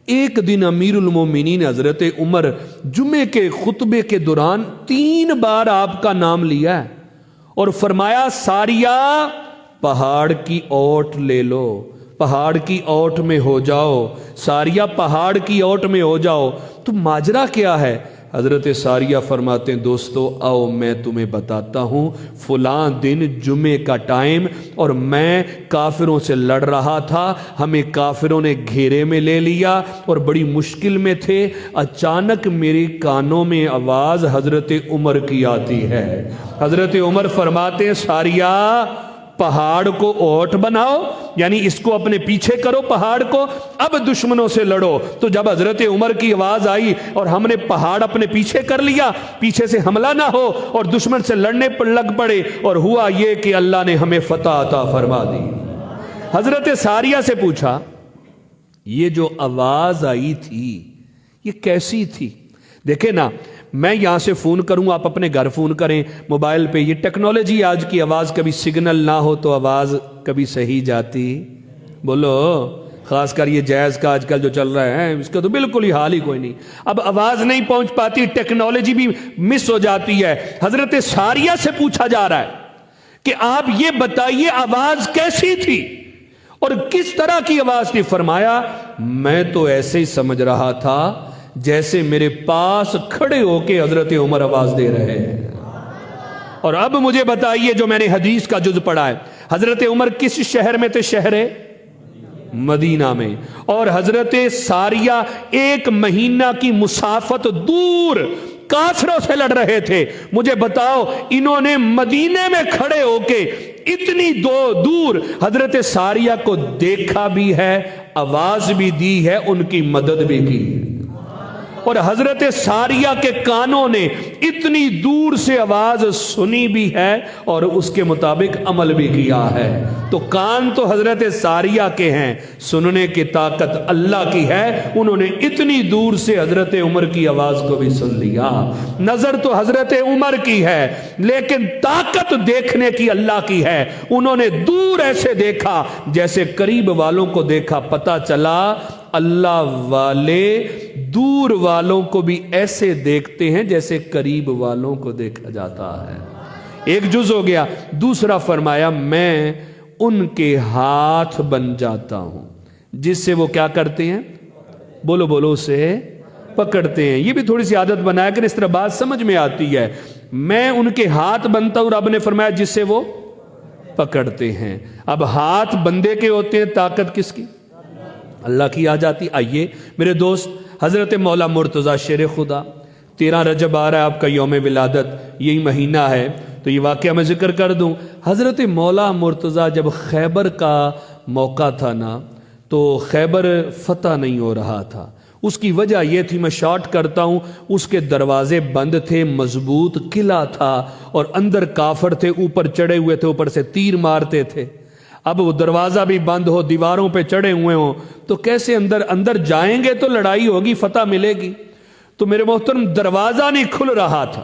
ایک دن امیر المومنین حضرت عمر جمعے کے خطبے کے دوران 3 بار آپ کا نام لیا ہے اور فرمایا ساریہ پہاڑ کی اوٹ لے لو، پہاڑ کی اوٹ میں ہو جاؤ، ساریہ پہاڑ کی اوٹ میں ہو جاؤ، تو ماجرا کیا ہے؟ حضرت ساریہ فرماتے ہیں دوستو آؤ میں تمہیں بتاتا ہوں، فلاں دن جمعے کا ٹائم اور میں کافروں سے لڑ رہا تھا، ہمیں کافروں نے گھیرے میں لے لیا اور بڑی مشکل میں تھے، اچانک میرے کانوں میں آواز حضرت عمر کی آتی ہے۔ حضرت عمر فرماتے ہیں ساریہ پہاڑ کو اوٹ بناؤ، یعنی اس کو اپنے پیچھے کرو پہاڑ کو، اب دشمنوں سے لڑو۔ تو جب حضرت عمر کی آواز آئی اور ہم نے پہاڑ اپنے پیچھے کر لیا، پیچھے سے حملہ نہ ہو اور دشمن سے لڑنے پر لگ پڑے، اور ہوا یہ کہ اللہ نے ہمیں فتح عطا فرما دی۔ حضرت ساریہ سے پوچھا یہ جو آواز آئی تھی یہ کیسی تھی؟ دیکھیں نا، میں یہاں سے فون کروں، آپ اپنے گھر فون کریں موبائل پہ، یہ ٹیکنالوجی آج کی، آواز کبھی سگنل نہ ہو تو آواز کبھی صحیح جاتی، بولو، خاص کر یہ جیز کا آج کل جو چل رہا ہے اس کا تو بالکل ہی حال ہی کوئی نہیں، اب آواز نہیں پہنچ پاتی، ٹیکنالوجی بھی مس ہو جاتی ہے۔ حضرت ساریہ سے پوچھا جا رہا ہے کہ آپ یہ بتائیے آواز کیسی تھی اور کس طرح کی آواز تھی؟ فرمایا میں تو ایسے ہی سمجھ رہا تھا جیسے میرے پاس کھڑے ہو کے حضرت عمر آواز دے رہے ہیں۔ اور اب مجھے بتائیے جو میں نے حدیث کا جز پڑھا ہے، حضرت عمر کس شہر میں تھے؟ شہر مدینہ میں، اور حضرت ساریہ 1 مہینہ کی مسافت دور کافروں سے لڑ رہے تھے۔ مجھے بتاؤ انہوں نے مدینے میں کھڑے ہو کے اتنی دور حضرت ساریہ کو دیکھا بھی ہے، آواز بھی دی ہے، ان کی مدد بھی کی، اور حضرت ساریہ کے کانوں نے اتنی دور سے آواز سنی بھی ہے اور اس کے مطابق عمل بھی کیا ہے۔ تو کان تو حضرت ساریہ کے ہیں، سننے کی طاقت اللہ کی ہے، انہوں نے اتنی دور سے حضرت عمر کی آواز کو بھی سن لیا۔ نظر تو حضرت عمر کی ہے لیکن طاقت دیکھنے کی اللہ کی ہے، انہوں نے دور ایسے دیکھا جیسے قریب والوں کو دیکھا، پتہ چلا اللہ والے دور والوں کو بھی ایسے دیکھتے ہیں جیسے قریب والوں کو دیکھا جاتا ہے۔ ایک جز ہو گیا۔ دوسرا فرمایا میں ان کے ہاتھ بن جاتا ہوں، جس سے وہ کیا کرتے ہیں؟ بولو بولو، اسے پکڑتے ہیں۔ یہ بھی تھوڑی سی عادت بنایا کہ اس طرح بات سمجھ میں آتی ہے۔ میں ان کے ہاتھ بنتا ہوں، رب نے فرمایا جس سے وہ پکڑتے ہیں۔ اب ہاتھ بندے کے ہوتے ہیں، طاقت کس کی؟ اللہ کی آ جاتی۔ آئیے میرے دوست، حضرت مولا مرتضیٰ شیر خدا، 13 رجب آ رہا ہے آپ کا یوم ولادت، یہی مہینہ ہے، تو یہ واقعہ میں ذکر کر دوں۔ حضرت مولا مرتضیٰ جب خیبر کا موقع تھا نا، تو خیبر فتح نہیں ہو رہا تھا۔ اس کی وجہ یہ تھی، میں شارٹ کرتا ہوں، اس کے دروازے بند تھے، مضبوط قلعہ تھا اور اندر کافر تھے، اوپر چڑھے ہوئے تھے، اوپر سے تیر مارتے تھے۔ اب وہ دروازہ بھی بند ہو، دیواروں پہ چڑھے ہوئے ہوں، تو کیسے اندر جائیں گے تو لڑائی ہوگی، فتح ملے گی۔ تو میرے محترم دروازہ نہیں کھل رہا تھا،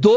2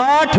8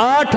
8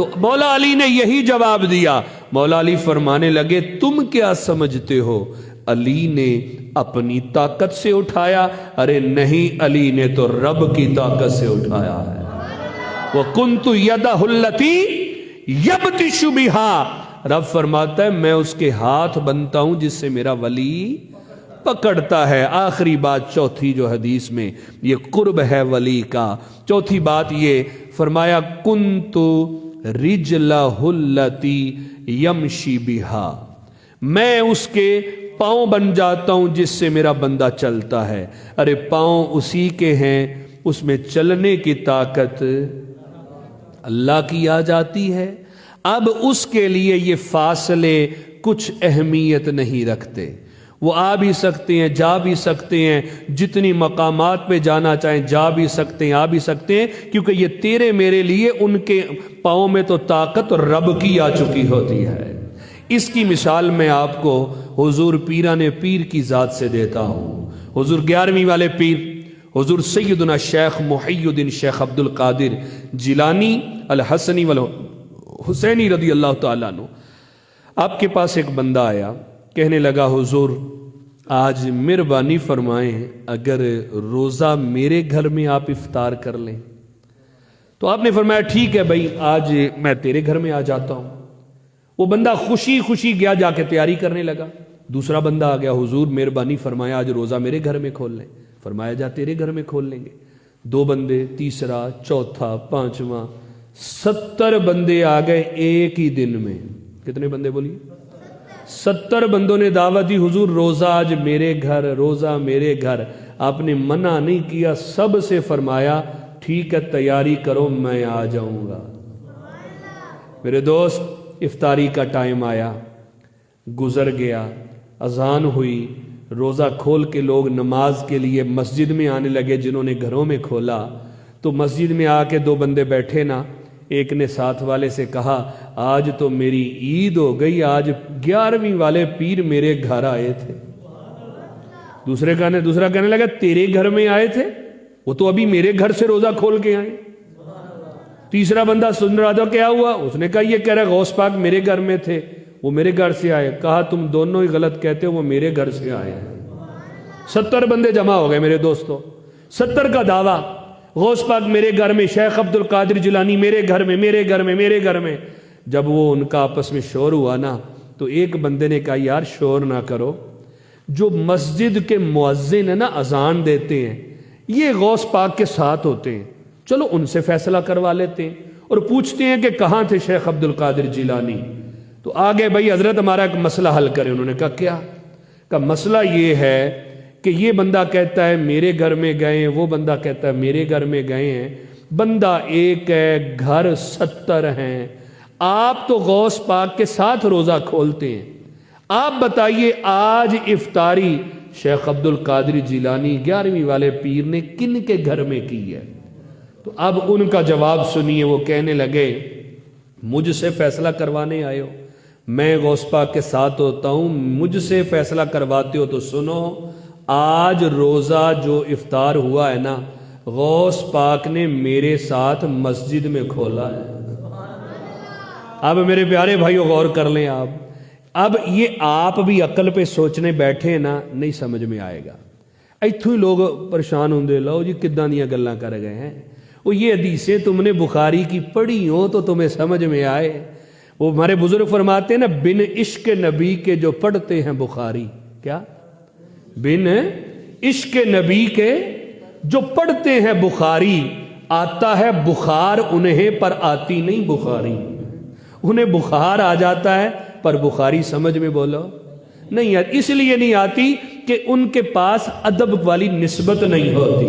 تو مولا علی نے یہی جواب دیا. مولا علی فرمانے لگے تم کیا سمجھتے ہو علی نے اپنی طاقت سے اٹھایا؟ ارے نہیں، علی نے تو رب کی طاقت سے اٹھایا ہے. وَكُنْتُ يَدَهُ الَّتِي يَبْطِشُ بِهَا، رب فرماتا ہے میں اس کے ہاتھ بنتا ہوں جس سے میرا ولی پکڑتا ہے. آخری بات چوتھی جو حدیث میں یہ قرب ہے ولی کا، چوتھی بات یہ فرمایا كُنْتُ رِجْلَهُ الَّتِي يَمْشِي بِهَا، میں اس کے پاؤں بن جاتا ہوں جس سے میرا بندہ چلتا ہے. ارے پاؤں اسی کے ہیں، اس میں چلنے کی طاقت اللہ کی آ جاتی ہے. اب اس کے لیے یہ فاصلے کچھ اہمیت نہیں رکھتے، وہ آ بھی سکتے ہیں جا بھی سکتے ہیں، جتنی مقامات پہ جانا چاہیں جا بھی سکتے ہیں آ بھی سکتے ہیں، کیونکہ یہ تیرے میرے لیے ان کے پاؤں میں تو طاقت رب کی آ چکی ہوتی ہے. اس کی مثال میں آپ کو حضور پیران پیر کی ذات سے دیتا ہوں. حضور 11ویں والے پیر حضور سیدنا شیخ محی الدین شیخ عبد القادر جیلانی الحسنی والحسینی رضی اللہ تعالیٰ عنہ، آپ کے پاس ایک بندہ آیا، کہنے لگا حضور آج مہربانی فرمائیں اگر روزہ میرے گھر میں آپ افطار کر لیں. تو آپ نے فرمایا ٹھیک ہے بھائی، آج میں تیرے گھر میں آ جاتا ہوں. وہ بندہ خوشی خوشی گیا، جا کے تیاری کرنے لگا. دوسرا بندہ آ گیا، حضور مہربانی فرمایا آج روزہ میرے گھر میں کھول لیں. فرمایا جا تیرے گھر میں کھول لیں گے. 2 بندے، تیسرا، چوتھا، 5واں، 70 بندے آ گئے ایک ہی دن میں. کتنے بندے بولیے؟ 70 بندوں نے دعوت دی، حضور روزہ آج میرے گھر، روزہ میرے گھر. آپ نے منع نہیں کیا، سب سے فرمایا ٹھیک ہے تیاری کرو میں آ جاؤں گا. میرے دوست افطاری کا ٹائم آیا، گزر گیا، اذان ہوئی، روزہ کھول کے لوگ نماز کے لیے مسجد میں آنے لگے. جنہوں نے گھروں میں کھولا تو مسجد میں آ کے 2 بندے بیٹھے نا، ایک نے ساتھ والے سے کہا آج تو میری عید ہو گئی، آج 11ویں والے پیر میرے گھر آئے تھے. دوسرا کہنے لگا تیرے گھر میں آئے تھے؟ وہ تو ابھی میرے گھر سے روزہ کھول کے آئے. تیسرا بندہ سن رہا تھا کیا ہوا؟ اس نے کہا یہ کہہ رہا غوث پاک میرے گھر میں تھے، وہ میرے گھر سے آئے. کہا تم دونوں ہی غلط کہتے ہو، وہ میرے گھر سے آئے ہیں. 70 بندے جمع ہو گئے میرے دوستو، 70 کا دعویٰ غوث پاک میرے گھر میں، شیخ عبد القادر جیلانی میرے گھر میں، میرے گھر میں، میرے گھر میں. جب وہ ان کا آپس میں شور ہوا نا تو ایک بندے نے کہا یار شور نہ کرو، جو مسجد کے مؤذن ہیں نا اذان دیتے ہیں یہ غوث پاک کے ساتھ ہوتے ہیں، چلو ان سے فیصلہ کروا لیتے ہیں اور پوچھتے ہیں کہ کہاں تھے شیخ عبد القادر جیلانی. تو آگے بھائی حضرت ہمارا ایک مسئلہ حل کرے. انہوں نے کہا کیا؟ کہ مسئلہ یہ ہے کہ یہ بندہ کہتا ہے میرے گھر میں گئے ہیں، وہ بندہ کہتا ہے میرے گھر میں گئے ہیں، بندہ ایک ہے، گھر 70 ہیں. آپ تو غوث پاک کے ساتھ روزہ کھولتے ہیں، آپ بتائیے آج افطاری شیخ عبد القادر جیلانی 11ویں والے پیر نے کن کے گھر میں کی ہے؟ تو اب ان کا جواب سنیے. وہ کہنے لگے مجھ سے فیصلہ کروانے آئے ہو، میں غوث پاک کے ساتھ ہوتا ہوں، مجھ سے فیصلہ کرواتے ہو تو سنو، آج روزہ جو افطار ہوا ہے نا غوث پاک نے میرے ساتھ مسجد میں کھولا ہے. اب میرے پیارے بھائیو غور کر لیں آپ، اب یہ آپ بھی عقل پہ سوچنے بیٹھے نا نہیں سمجھ میں آئے گا. ایتھوں ہی لوگ پریشان ہوندے لو جی کداں دیاں گلاں کر گئے ہیں. وہ یہ حدیثیں تم نے بخاری کی پڑھی ہو تو تمہیں سمجھ میں آئے. وہ ہمارے بزرگ فرماتے ہیں نا بن عشق نبی کے جو پڑھتے ہیں بخاری، کیا بن عشق نبی کے جو پڑھتے ہیں بخاری، آتا ہے بخار انہیں پر آتی نہیں بخاری. انہیں بخار آ جاتا ہے پر بخاری سمجھ میں بولو نہیں آتی. اس لیے نہیں آتی کہ ان کے پاس ادب والی نسبت نہیں ہوتی.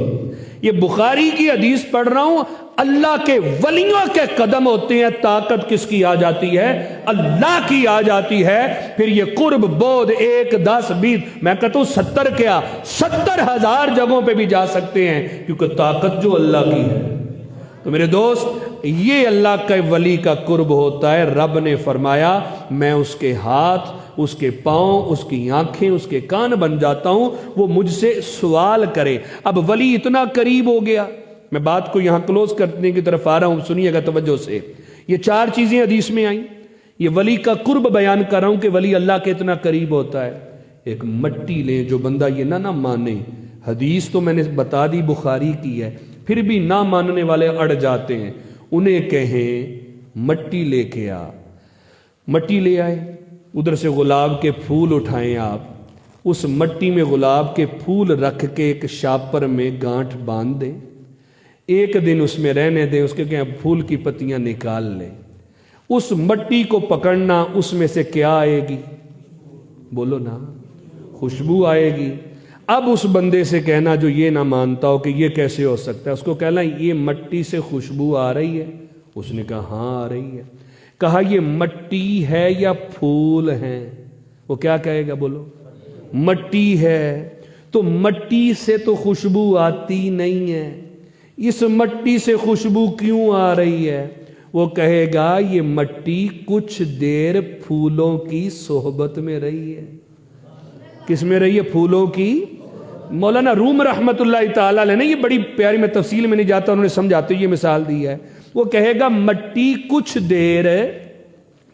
یہ بخاری کی حدیث پڑھ رہا ہوں، اللہ کے ولیوں کے قدم ہوتے ہیں، طاقت کس کی آ جاتی ہے؟ اللہ کی آ جاتی ہے. پھر یہ قرب بود 1 10 20 میں کہتا ہوں 70 کیا 70,000 جگہوں پہ بھی جا سکتے ہیں، کیونکہ طاقت جو اللہ کی ہے. تو میرے دوست یہ اللہ کے ولی کا قرب ہوتا ہے. رب نے فرمایا میں اس کے ہاتھ، اس کے پاؤں، اس کی آنکھیں، اس کے کان بن جاتا ہوں، وہ مجھ سے سوال کرے. اب ولی اتنا قریب ہو گیا. میں بات کو یہاں کلوز کرنے کی طرف آ رہا ہوں، سنیے گا توجہ سے. یہ 4 چیزیں حدیث میں آئیں. یہ ولی کا قرب بیان کر رہا ہوں کہ ولی اللہ کے اتنا قریب ہوتا ہے. ایک مٹی لیں، جو بندہ یہ نہ مانے، حدیث تو میں نے بتا دی بخاری کی ہے، پھر بھی نہ ماننے والے اڑ جاتے ہیں، انہیں کہیں مٹی لے کے آ. مٹی لے آئے، ادھر سے گلاب کے پھول اٹھائیں آپ، اس مٹی میں گلاب کے پھول رکھ کے ایک شاپر میں گانٹھ باندھ دیں، ایک دن اس میں رہنے دیں، اس کے کہ پھول کی پتیاں نکال لیں. اس مٹی کو پکڑنا، اس میں سے کیا آئے گی؟ بولو نا، خوشبو آئے گی. اب اس بندے سے کہنا جو یہ نہ مانتا ہو کہ یہ کیسے ہو سکتا ہے، اس کو کہنا یہ مٹی سے خوشبو آ رہی ہے. اس نے کہا ہاں آ رہی ہے. کہا یہ مٹی ہے یا پھول ہیں؟ وہ کیا کہے گا؟ بولو مٹی ہے. تو مٹی سے تو خوشبو آتی نہیں ہے، اس مٹی سے خوشبو کیوں آ رہی ہے؟ وہ کہے گا یہ مٹی کچھ دیر پھولوں کی صحبت میں رہی ہے. کس میں رہی ہے؟ پھولوں کی. مولانا روم رحمت اللہ تعالیٰ علیہ نے یہ بڑی پیاری، میں تفصیل میں نہیں جاتا، انہوں نے سمجھاتے ہوئے یہ مثال دی ہے. وہ کہے گا مٹی کچھ دیر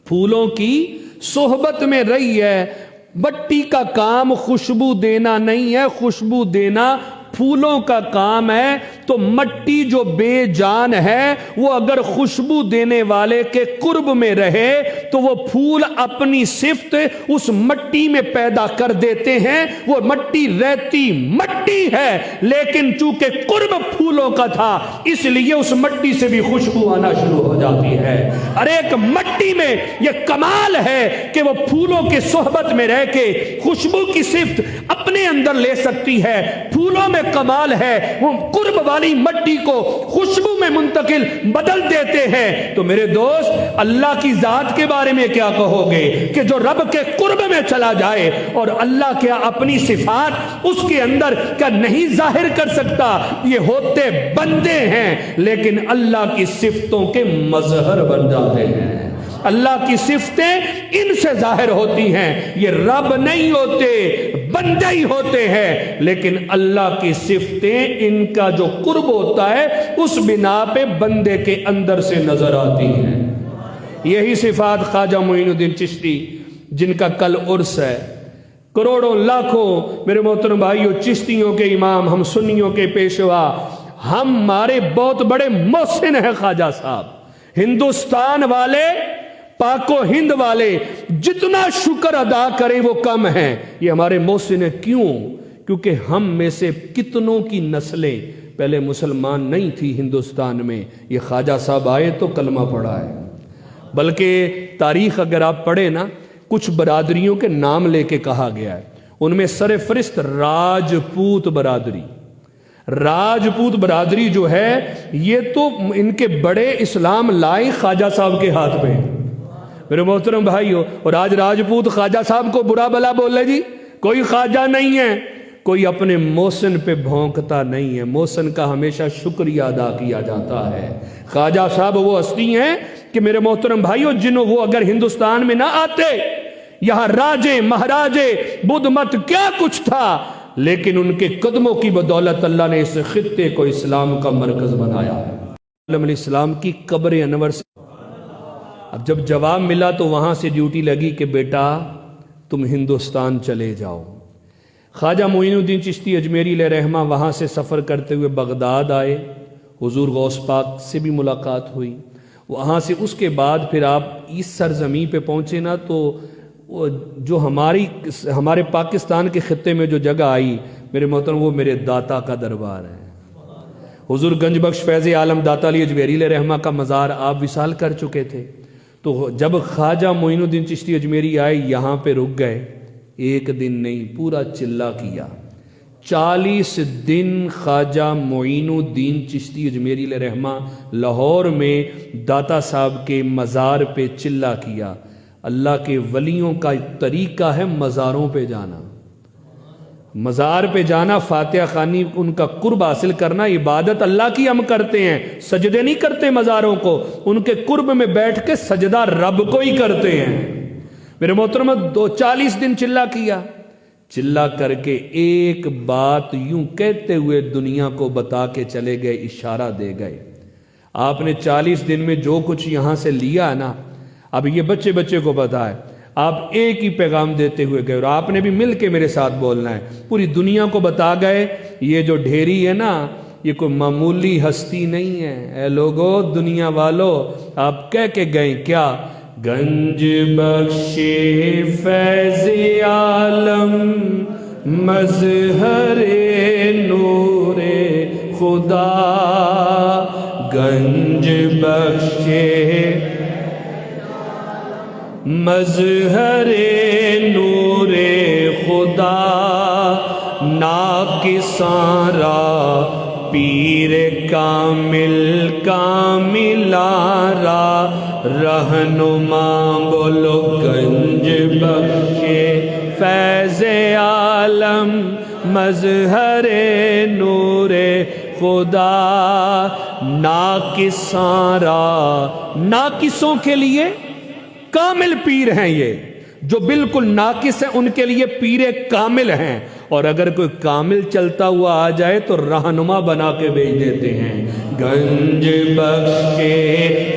پھولوں کی صحبت میں رہی ہے. مٹی کا کام خوشبو دینا نہیں ہے، خوشبو دینا پھولوں کا کام ہے. تو مٹی جو بے جان ہے، وہ اگر خوشبو دینے والے کے قرب میں رہے تو وہ پھول اپنی صفت اس مٹی میں پیدا کر دیتے ہیں. وہ مٹی رہتی مٹی ہے، لیکن چونکہ قرب پھولوں کا تھا اس لیے اس مٹی سے بھی خوشبو آنا شروع ہو جاتی ہے. اور ایک مٹی میں یہ کمال ہے کہ وہ پھولوں کے صحبت میں رہ کے خوشبو کی صفت اپنے اندر لے سکتی ہے. پھولوں میں کمال ہے، وہ قرب والی مٹی کو خوشبو میں منتقل بدل دیتے ہیں. تو میرے دوست، اللہ کی ذات کے بارے میں کیا کہو گے کہ جو رب کے قرب میں چلا جائے اور اللہ کیا اپنی صفات اس کے اندر کیا نہیں ظاہر کر سکتا؟ یہ ہوتے بندے ہیں لیکن اللہ کی صفتوں کے مظہر بن جاتے ہیں. اللہ کی صفتیں ان سے ظاہر ہوتی ہیں. یہ رب نہیں ہوتے، بندے ہی ہوتے ہیں، لیکن اللہ کی صفتیں ان کا جو قرب ہوتا ہے اس بنا پہ بندے کے اندر سے نظر آتی ہیں. یہی صفات خواجہ معین الدین چشتی جن کا کل عرس ہے، کروڑوں لاکھوں میرے محترم بھائیوں، چشتیوں کے امام، ہم سنیوں کے پیشوا، ہمارے بہت بڑے محسن ہیں خواجہ صاحب. ہندوستان والے، پاک و ہند والے جتنا شکر ادا کریں وہ کم ہیں. یہ ہمارے محسن ہیں. کیوں؟ کیونکہ ہم میں سے کتنوں کی نسلیں پہلے مسلمان نہیں تھی ہندوستان میں. یہ خواجہ صاحب آئے تو کلمہ پڑھا ہے. بلکہ تاریخ اگر آپ پڑھیں نا، کچھ برادریوں کے نام لے کے کہا گیا ہے. ان میں سر فہرست راجپوت برادری. راجپوت برادری جو ہے یہ تو ان کے بڑے اسلام لائے خواجہ صاحب کے ہاتھ میں. میرے محترم بھائیو، اور آج راجپوت خواجہ صاحب کو برا بلا بول رہے جی کوئی خواجہ نہیں ہے. کوئی اپنے محسن پہ بھونکتا نہیں ہے. محسن کا ہمیشہ شکریہ ادا کیا جاتا ہے. خواجہ صاحب وہ ہستی ہیں کہ میرے محترم بھائیو، جنہوں وہ اگر ہندوستان میں نہ آتے، یہاں راجے مہاراجے بدھ مت کیا کچھ تھا، لیکن ان کے قدموں کی بدولت اللہ نے اس خطے کو اسلام کا مرکز بنایا ہے. علیہ السلام کی قبر انور سے اب جب جواب ملا تو وہاں سے ڈیوٹی لگی کہ بیٹا تم ہندوستان چلے جاؤ. خواجہ معین الدین چشتی اجمیری علیہ رحمہ وہاں سے سفر کرتے ہوئے بغداد آئے. حضور غوث پاک سے بھی ملاقات ہوئی. وہاں سے اس کے بعد پھر آپ اس سرزمین پہ پہنچے نا، تو جو ہمارے پاکستان کے خطے میں جو جگہ آئی میرے محترم، وہ میرے داتا کا دربار ہے. حضور گنج بخش فیض عالم داتا علی اجمیری علیہ رحمہ کا مزار آپ وصال کر چکے تھے. تو جب خواجہ معین الدین چشتی اجمیری آئے یہاں پہ رک گئے. ایک دن نہیں، پورا چلہ کیا. 40 دن خواجہ معین الدین چشتی اجمیری علیہ رحمہ لاہور میں داتا صاحب کے مزار پہ چلہ کیا. اللہ کے ولیوں کا طریقہ ہے مزاروں پہ جانا. مزار پہ جانا، فاتحہ خوانی، ان کا قرب حاصل کرنا. عبادت اللہ کی ہم کرتے ہیں، سجدے نہیں کرتے مزاروں کو. ان کے قرب میں بیٹھ کے سجدہ رب کو ہی کرتے ہیں. میرے محترم 40 دن چلہ کیا. چلہ کر کے ایک بات یوں کہتے ہوئے دنیا کو بتا کے چلے گئے، اشارہ دے گئے. آپ نے 40 دن میں جو کچھ یہاں سے لیا نا، اب یہ بچے بچے کو پتا ہے، آپ ایک ہی پیغام دیتے ہوئے گئے، اور آپ نے بھی مل کے میرے ساتھ بولنا ہے، پوری دنیا کو بتا گئے یہ جو ڈھیری ہے نا یہ کوئی معمولی ہستی نہیں ہے۔ اے لوگو، دنیا والو، آپ کہہ کے گئے کیا؟ گنج بخش فیض عالم مظہر نور خدا، گنج بخش مظہر نور خدا، ناقصاں را پیر کامل کاملا را رہنما، بولو گنج بخش فیض عالم مظہر نور خدا، ناقصاں را، ناقصوں کے لیے کامل پیر ہیں، یہ جو بالکل ناقص ہیں ان کے لیے پیر کامل ہیں، اور اگر کوئی کامل چلتا ہوا آ جائے تو رہنما بنا کے بھیج دیتے ہیں۔ گنج بخش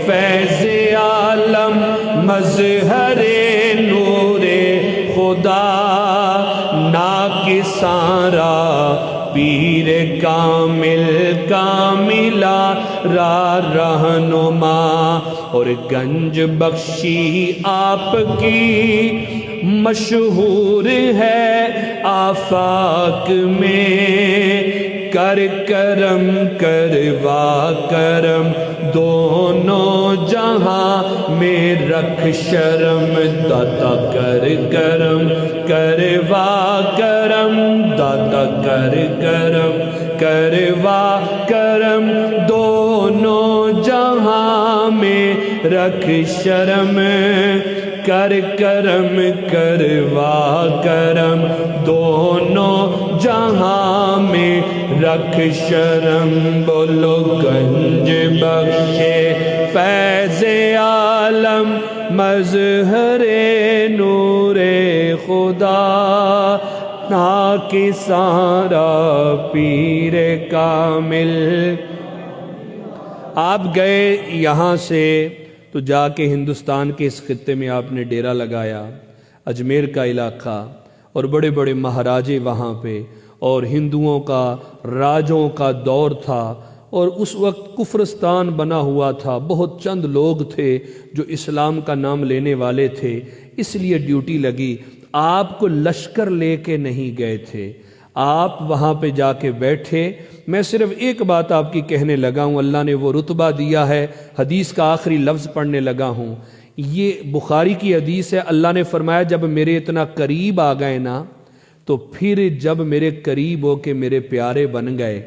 فیض عالم مظہر نور خدا، ناقصاں را پیر کامل کاملا را رہنما، اور گنج بخشی آپ کی مشہور ہے آفاق میں، کر کرم کروا کرم دونوں جہاں میں رکھ شرم، داتا کر کرم کروا کرم، داتا کر کرم کروا کرم دونوں جہاں میں رکھ شرم، کر کرم کروا کرم دونوں جہاں میں رکھ شرم، بولو گنج بخش فیض عالم مظہر نور خدا، ناقصاں را پیر کامل۔ آپ گئے یہاں سے تو جا کے ہندوستان کے اس خطے میں آپ نے ڈیرا لگایا، اجمیر کا علاقہ، اور بڑے بڑے مہاراجے وہاں پہ، اور ہندوؤں کا راجوں کا دور تھا، اور اس وقت کفرستان بنا ہوا تھا، بہت چند لوگ تھے جو اسلام کا نام لینے والے تھے، اس لیے ڈیوٹی لگی۔ آپ کو لشکر لے کے نہیں گئے تھے، آپ وہاں پہ جا کے بیٹھے۔ میں صرف ایک بات آپ کی کہنے لگا ہوں، اللہ نے وہ رتبہ دیا ہے، حدیث کا آخری لفظ پڑھنے لگا ہوں۔ یہ بخاری کی حدیث ہے، اللہ نے فرمایا جب میرے اتنا قریب آ گئے نا تو پھر جب میرے قریب ہو کے میرے پیارے بن گئے،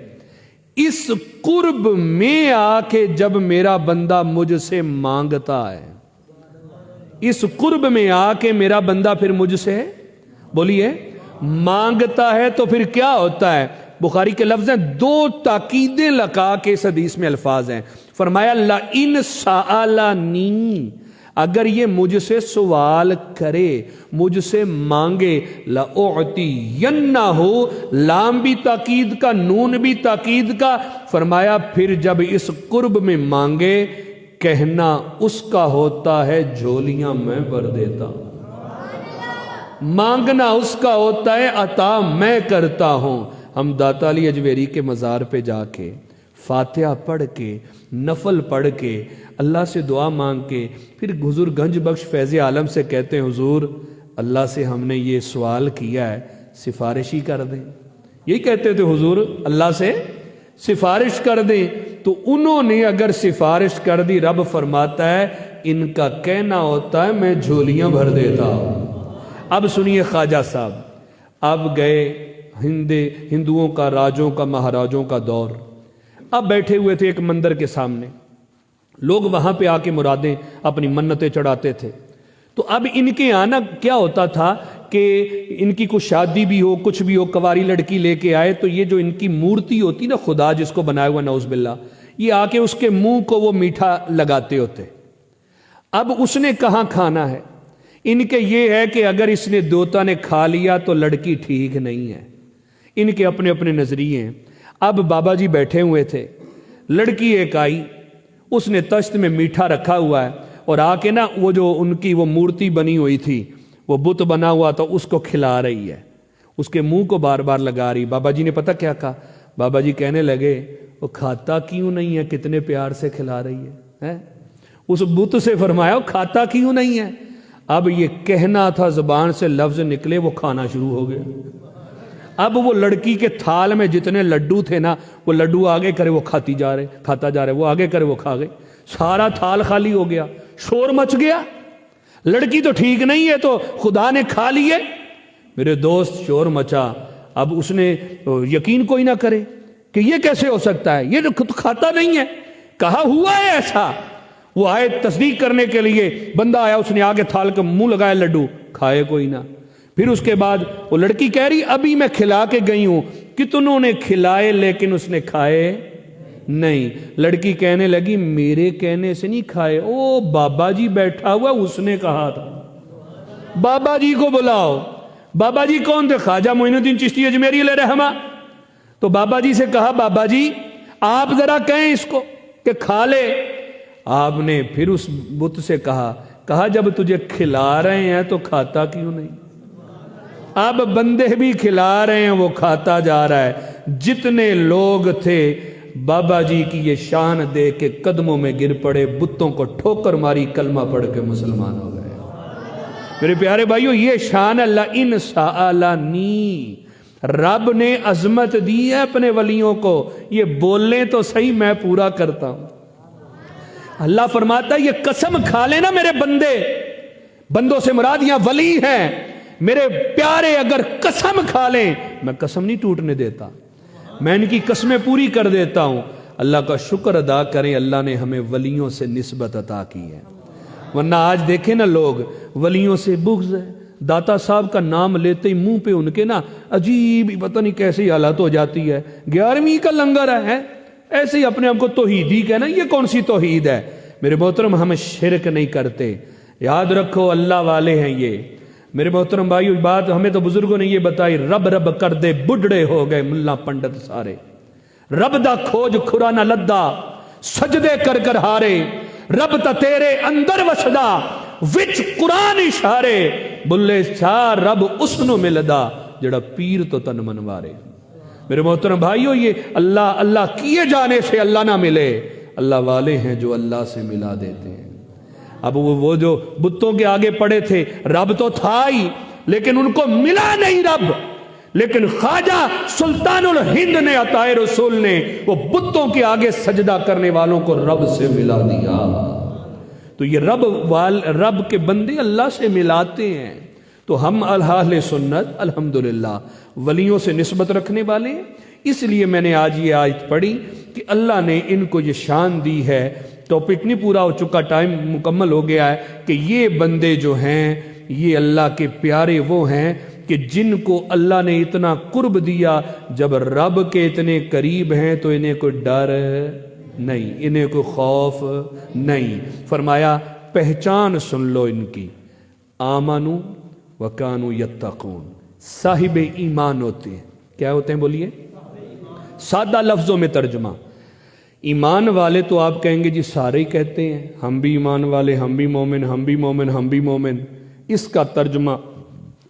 اس قرب میں آ کے جب میرا بندہ مجھ سے مانگتا ہے، اس قرب میں آ کے میرا بندہ پھر مجھ سے بولیے مانگتا ہے، تو پھر کیا ہوتا ہے؟ بخاری کے لفظ ہیں، دو تاکیدیں لگا کے اس حدیث میں الفاظ ہیں، فرمایا لَإِنْ سَأَلَنِي، اگر یہ مجھ سے سوال کرے، مجھ سے مانگے، لَأُعْتِيَنَّهُ، لام بھی تاکید کا، نون بھی تاکید کا، فرمایا پھر جب اس قرب میں مانگے، کہنا اس کا ہوتا ہے جھولیاں میں بھر دیتا ہوں، مانگنا اس کا ہوتا ہے عطا میں کرتا ہوں۔ ہم داتا علی اجویری کے مزار پہ جا کے فاتحہ پڑھ کے، نفل پڑھ کے، اللہ سے دعا مانگ کے، پھر حضور گنج بخش فیض عالم سے کہتے ہیں حضور اللہ سے ہم نے یہ سوال کیا ہے، سفارش ہی کر دیں۔ یہی کہتے تھے حضور اللہ سے سفارش کر دیں، تو انہوں نے اگر سفارش کر دی، رب فرماتا ہے ان کا کہنا ہوتا ہے میں جھولیاں بھر دیتا ہوں۔ اب سنیے خواجہ صاحب، اب گئے ہندوؤں کا، راجوں کا، مہاراجوں کا دور، اب بیٹھے ہوئے تھے ایک مندر کے سامنے، لوگ وہاں پہ آ کے مرادیں اپنی منتیں چڑھاتے تھے۔ تو اب ان کے آنا کیا ہوتا تھا کہ ان کی کوئی شادی بھی ہو، کچھ بھی ہو، کواری لڑکی لے کے آئے تو یہ جو ان کی مورتی ہوتی نا، خدا جس کو بنایا ہوا نعوذ باللہ، یہ آ کے اس کے منہ کو وہ میٹھا لگاتے ہوتے۔ اب اس نے کہاں کھانا ہے؟ ان کے یہ ہے کہ اگر اس نے دوتا نے کھا لیا تو لڑکی ٹھیک نہیں ہے، ان کے اپنے اپنے نظریے ہیں۔ اب بابا جی بیٹھے ہوئے تھے، لڑکی ایک آئی، اس نے تشت میں میٹھا رکھا ہوا ہے اور آ کے نا وہ جو ان کی وہ مورتی بنی ہوئی تھی، وہ بت بنا ہوا تھا، اس کو کھلا رہی ہے، اس کے منہ کو بار بار لگا رہی۔ بابا جی نے پتہ کیا کہا؟ بابا جی کہنے لگے وہ کھاتا کیوں نہیں ہے، کتنے پیار سے کھلا رہی ہے۔ اس بت سے فرمایا وہ کھاتا کیوں نہیں ہے؟ اب یہ کہنا تھا، زبان سے لفظ نکلے، وہ کھانا شروع ہو گیا۔ اب وہ لڑکی کے تھال میں جتنے لڈو تھے نا، وہ لڈو آگے کرے وہ کھاتا جا رہے، وہ آگے کرے وہ کھا گئے، سارا تھال خالی ہو گیا، شور مچ گیا۔ لڑکی تو ٹھیک نہیں ہے تو خدا نے کھا لیے۔ میرے دوست شور مچا۔ اب اس نے یقین کوئی نہ کرے کہ یہ کیسے ہو سکتا ہے، یہ تو کھاتا نہیں ہے، کہا ہوا ہے ایسا۔ وہ آئے تصدیق کرنے کے لیے، بندہ آیا، اس نے آگے تھال کا منہ لگایا، لڈو کھائے کوئی نہ۔ پھر اس کے بعد وہ لڑکی کہہ رہی ابھی میں کھلا کے گئی ہوں، کتنوں نے کھلائے لیکن اس نے کھائے نہیں۔ لڑکی کہنے لگی میرے کہنے سے نہیں کھائے، او بابا جی بیٹھا ہوا اس نے کہا تھا، بابا جی کو بلاؤ۔ بابا جی کون تھے؟ خواجہ معین الدین چشتی اجمیری علیہ رحمہ۔ تو بابا جی سے کہا بابا جی آپ ذرا کہیں اس کو کہ کھا لے۔ آپ نے پھر اس بت سے کہا جب تجھے کھلا رہے ہیں تو کھاتا کیوں نہیں؟ اب بندے بھی کھلا رہے ہیں، وہ کھاتا جا رہا ہے۔ جتنے لوگ تھے بابا جی کی یہ شان دیکھ کے قدموں میں گر پڑے، بتوں کو ٹھوکر ماری، کلمہ پڑھ کے مسلمان ہو گئے۔ میرے پیارے بھائیو، یہ شان اللہ ان سالانی، رب نے عظمت دی ہے اپنے ولیوں کو۔ یہ بولیں تو صحیح، میں پورا کرتا ہوں۔ اللہ فرماتا ہے یہ قسم کھا لینا میرے بندے، بندوں سے مراد یہاں ولی ہیں میرے پیارے، اگر قسم کھا لیں، میں قسم نہیں ٹوٹنے دیتا، میں ان کی قسمیں پوری کر دیتا ہوں۔ اللہ کا شکر ادا کریں، اللہ نے ہمیں ولیوں سے نسبت عطا کی ہے۔ ورنہ آج دیکھیں نا لوگ ولیوں سے بغض ہے، داتا صاحب کا نام لیتے ہی منہ پہ ان کے نا عجیب ہی پتہ نہیں کیسی حالت ہو جاتی ہے، 11ویں کا لنگر ہے، ایسے ہی اپنے آپ کو توحیدی کہنا، یہ کون سی توحید ہے؟ میرے محترم ہم شرک نہیں کرتے، یاد رکھو اللہ والے ہیں یہ۔ میرے محترم بھائیو، بات ہمیں تو بزرگوں نے یہ بتائی، رب رب کر دے بڈھڑے ہو گئے ملا پنڈت سارے، رب دا کھوج کھرا نہ لدا، سجدے کر کر ہارے، رب تا تیرے اندر وسدا، وچ قرآن اشارے، بلے چار رب اسنو ملدا، جڑا پیر تو تن منوارے۔ میرے محترم بھائیو، یہ اللہ کیے جانے سے اللہ نہ ملے، اللہ والے ہیں جو اللہ سے ملا دیتے ہیں۔ اب وہ جو بتوں کے آگے پڑے تھے، رب تو تھا ہی لیکن ان کو ملا نہیں رب، لیکن خواجہ سلطان الہند نے عطائے رسول نے وہ بتوں کے آگے سجدہ کرنے والوں کو رب سے ملا دیا۔ تو یہ رب کے بندے اللہ سے ملاتے ہیں۔ تو ہم اہل سنت الحمدللہ ولیوں سے نسبت رکھنے والے ہیں۔ اس لیے میں نے آج یہ آیت پڑھی کہ اللہ نے ان کو یہ شان دی ہے۔ ٹاپک نہیں پورا ہو چکا، ٹائم مکمل ہو گیا ہے کہ یہ بندے جو ہیں یہ اللہ کے پیارے وہ ہیں کہ جن کو اللہ نے اتنا قرب دیا، جب رب کے اتنے قریب ہیں تو انہیں کوئی ڈر نہیں، انہیں کوئی خوف نہیں۔ فرمایا پہچان سن لو ان کی، آمنو وکانو یتقون، صاحب ایمان ہوتے ہیں۔ کیا ہوتے ہیں بولیے؟ سادہ لفظوں میں ترجمہ، ایمان والے تو آپ کہیں گے جی سارے ہی کہتے ہیں ہم بھی ایمان والے، ہم بھی مومن، ہم بھی مومن، ہم بھی مومن۔ اس کا ترجمہ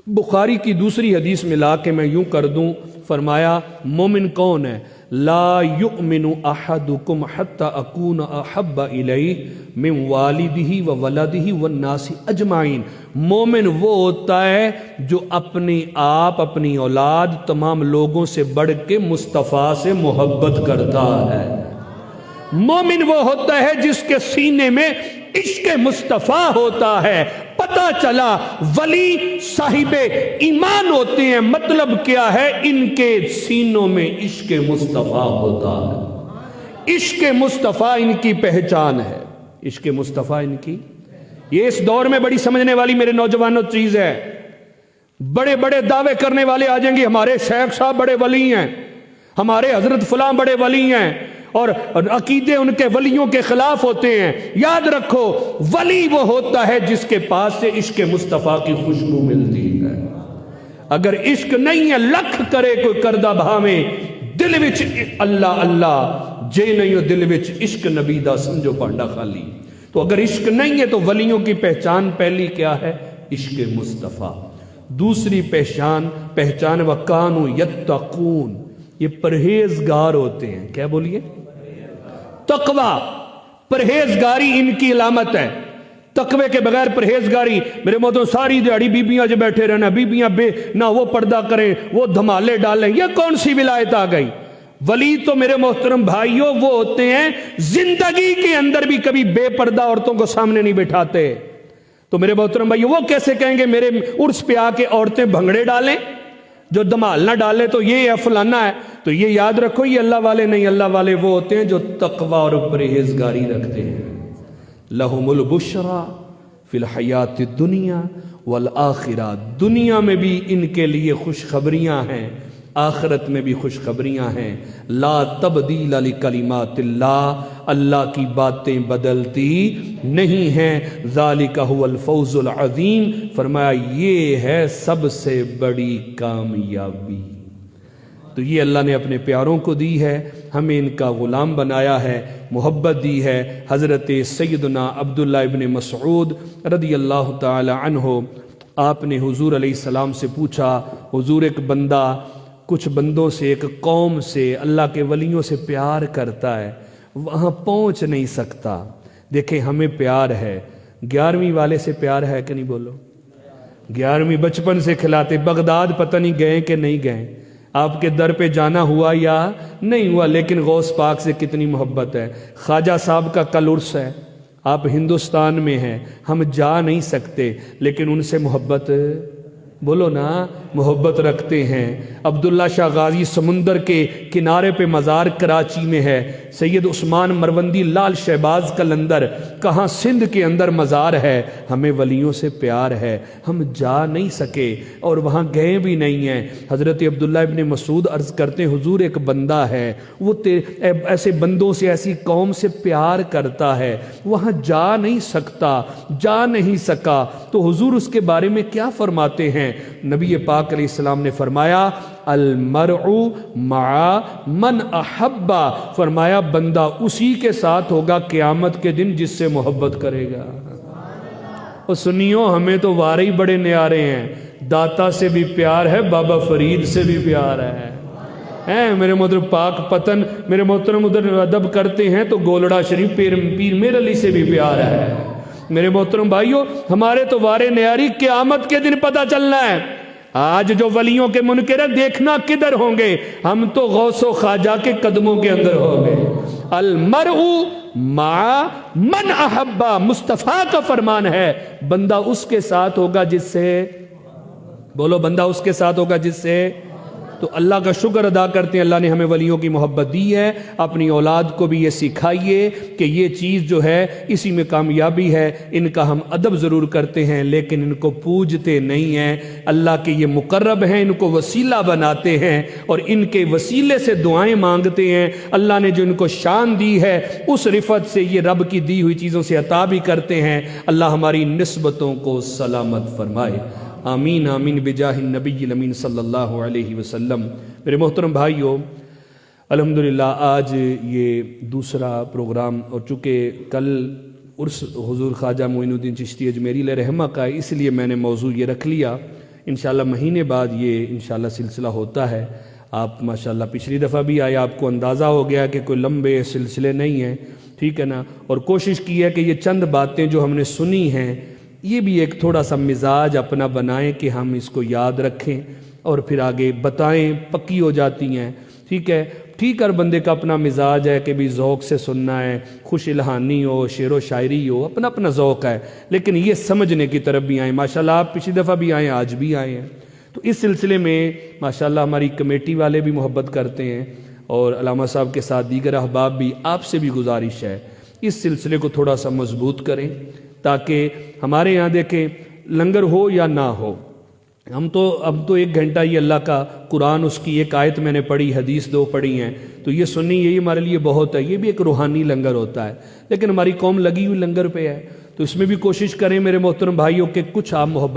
بخاری کی دوسری حدیث میں لا کے میں یوں کر دوں، فرمایا مومن کون ہے؟ لا یؤمن احدکم حتی اکون احب الیہ من والدہ و ولدہ والناس اجمعین۔ مومن وہ ہوتا ہے جو اپنے آپ، اپنی اولاد، تمام لوگوں سے بڑھ کے مصطفیٰ سے محبت کرتا ہے۔ مومن وہ ہوتا ہے جس کے سینے میں عشق مصطفیٰ ہوتا ہے۔ پتہ چلا ولی صاحب ایمان ہوتے ہیں، مطلب کیا ہے؟ ان کے سینوں میں عشق مصطفیٰ ہوتا ہے۔ عشق مصطفیٰ ان کی پہچان ہے، عشق مصطفیٰ ان کی۔ یہ اس دور میں بڑی سمجھنے والی میرے نوجوانوں چیز ہے۔ بڑے بڑے دعوے کرنے والے آ جائیں گے، ہمارے شیخ صاحب بڑے ولی ہیں، ہمارے حضرت فلاں بڑے ولی ہیں، اور عقیدے ان کے ولیوں کے خلاف ہوتے ہیں۔ یاد رکھو ولی وہ ہوتا ہے جس کے پاس سے عشق مصطفیٰ کی خوشبو ملتی ہے۔ اگر عشق نہیں ہے، لکھ کرے کوئی کردہ بھاویں، دل وچ اللہ اللہ جے نہیں ہو دل وچ عشق نبی دا سمجھو پانڈا خالی. تو اگر عشق نہیں ہے تو ولیوں کی پہچان پہلی کیا ہے؟ عشق مصطفیٰ. دوسری پہچان وَكَانُوا يَتَّقُونَ، یہ پرہیزگار ہوتے ہیں. کیا بولیے؟ تقوی، پرہیزگاری ان کی علامت ہے. تقوی کے بغیر پرہیزگاری، میرے محترم ساری دیہڑی بیبیاں جو بیٹھے رہنا، بیبیاں نہ وہ پردہ کریں، وہ دھمالے ڈالیں، یہ کون سی ولایت آ گئی؟ ولی تو میرے محترم بھائیوں وہ ہوتے ہیں زندگی کے اندر بھی کبھی بے پردہ عورتوں کو سامنے نہیں بٹھاتے. تو میرے محترم بھائیوں وہ کیسے کہیں گے میرے عرس پہ آ کے عورتیں بھنگڑے ڈالیں، جو دھمال نہ ڈالے تو یہ ہے فلانا ہے. تو یہ یاد رکھو یہ اللہ والے نہیں، اللہ والے وہ ہوتے ہیں جو تقوی اور پرہیزگاری رکھتے ہیں. لہم البشرا فی الحیات الدنیا والآخرہ، دنیا میں بھی ان کے لیے خوشخبریاں ہیں، آخرت میں بھی خوشخبریاں ہیں. لا تبدیل لکلمات اللہ، اللہ کی باتیں بدلتی نہیں ہیں. ذالک هو الفوز العظیم، فرمایا یہ ہے سب سے بڑی کامیابی. تو یہ اللہ نے اپنے پیاروں کو دی ہے، ہمیں ان کا غلام بنایا ہے، محبت دی ہے. حضرت سیدنا عبداللہ ابن مسعود رضی اللہ تعالی عنہ، آپ نے حضور علیہ السلام سے پوچھا، حضور ایک بندہ کچھ بندوں سے، ایک قوم سے، اللہ کے ولیوں سے پیار کرتا ہے، وہاں پہنچ نہیں سکتا. دیکھیں ہمیں پیار ہے، 11ویں والے سے پیار ہے کہ نہیں؟ بولو. 11ویں بچپن سے کھلاتے، بغداد پتہ نہیں گئے کہ نہیں گئے، آپ کے در پہ جانا ہوا یا نہیں ہوا، لیکن غوث پاک سے کتنی محبت ہے. خواجہ صاحب کا کل عرس ہے، آپ ہندوستان میں ہیں، ہم جا نہیں سکتے، لیکن ان سے محبت، بولو نا، محبت رکھتے ہیں. عبداللہ شاہ غازی سمندر کے کنارے پہ مزار کراچی میں ہے. سید عثمان مروندی لال شہباز قلندر کہاں سندھ کے اندر مزار ہے. ہمیں ولیوں سے پیار ہے، ہم جا نہیں سکے اور وہاں گئے بھی نہیں ہیں. حضرت عبداللہ ابن مسعود عرض کرتے ہیں حضور ایک بندہ ہے، وہ ایسے بندوں سے، ایسی قوم سے پیار کرتا ہے، وہاں جا نہیں سکتا، جا نہیں سکا. تو حضور اس کے بارے میں کیا فرماتے ہیں؟ نبی پاک علیہ السلام نے فرمایا المرء مع من احبا، فرمایا بندہ اسی کے ساتھ ہوگا قیامت کے دن جس سے محبت کرے گا. اور سنیو ہمیں تو وارے ہی بڑے نیارے ہیں، داتا سے بھی پیار ہے، بابا فرید سے بھی پیار ہے. میرے محترم پاک پتن، میرے محترم ادھر ادب کرتے ہیں تو گولڑا شریف پیر میر علی سے بھی پیار ہے. میرے محترم بھائیو ہمارے تو وارے نیاری قیامت کے دن پتہ چلنا ہے. آج جو ولیوں کے منکر ہیں دیکھنا کدھر ہوں گے، ہم تو غوث و خواجہ کے قدموں کے اندر ہوں گے. المرء مع من احبا، مصطفیٰ کا فرمان ہے بندہ اس کے ساتھ ہوگا جس سے، بولو بندہ اس کے ساتھ ہوگا جس سے. تو اللہ کا شکر ادا کرتے ہیں، اللہ نے ہمیں ولیوں کی محبت دی ہے. اپنی اولاد کو بھی یہ سکھائیے کہ یہ چیز جو ہے اسی میں کامیابی ہے. ان کا ہم ادب ضرور کرتے ہیں لیکن ان کو پوجتے نہیں ہیں. اللہ کے یہ مقرب ہیں، ان کو وسیلہ بناتے ہیں اور ان کے وسیلے سے دعائیں مانگتے ہیں. اللہ نے جو ان کو شان دی ہے اس رفت سے یہ رب کی دی ہوئی چیزوں سے عطا بھی کرتے ہیں. اللہ ہماری نسبتوں کو سلامت فرمائے. آمین آمین بجاہ النبی الامین صلی اللہ علیہ وسلم. میرے محترم بھائیو، الحمدللہ آج یہ دوسرا پروگرام، اور چونکہ کل عرس حضور خواجہ معین الدین چشتی اجمیری علیہ رحمہ کا ہے، اس لیے میں نے موضوع یہ رکھ لیا. انشاءاللہ مہینے بعد یہ انشاءاللہ سلسلہ ہوتا ہے. آپ ماشاءاللہ پچھلی دفعہ بھی آئے، آپ کو اندازہ ہو گیا کہ کوئی لمبے سلسلے نہیں ہیں، ٹھیک ہے نا. اور کوشش کی ہے کہ یہ چند باتیں جو ہم نے سنی ہیں یہ بھی ایک تھوڑا سا مزاج اپنا بنائیں کہ ہم اس کو یاد رکھیں اور پھر آگے بتائیں، پکی ہو جاتی ہیں. ٹھیک ہے، ہر بندے کا اپنا مزاج ہے کہ بھی ذوق سے سننا ہے، خوش الہانی ہو، شعر و شاعری ہو، اپنا اپنا ذوق ہے، لیکن یہ سمجھنے کی طرف بھی آئیں. ماشاءاللہ آپ پچھلی دفعہ بھی آئے، آج بھی آئے ہیں. تو اس سلسلے میں ماشاءاللہ ہماری کمیٹی والے بھی محبت کرتے ہیں اور علامہ صاحب کے ساتھ دیگر احباب بھی. آپ سے بھی گزارش ہے اس سلسلے کو تھوڑا سا مضبوط کریں تاکہ ہمارے یہاں دیکھیں لنگر ہو یا نہ ہو، ہم تو اب تو 1 گھنٹہ یہ اللہ کا قرآن، اس کی ایک آیت میں نے پڑھی، حدیث 2 پڑھی ہیں، تو یہ سنی یہی ہمارے لیے بہت ہے. یہ بھی ایک روحانی لنگر ہوتا ہے، لیکن ہماری قوم لگی ہوئی لنگر پہ ہے. تو اس میں بھی کوشش کریں میرے محترم بھائیوں کہ کچھ آپ محبت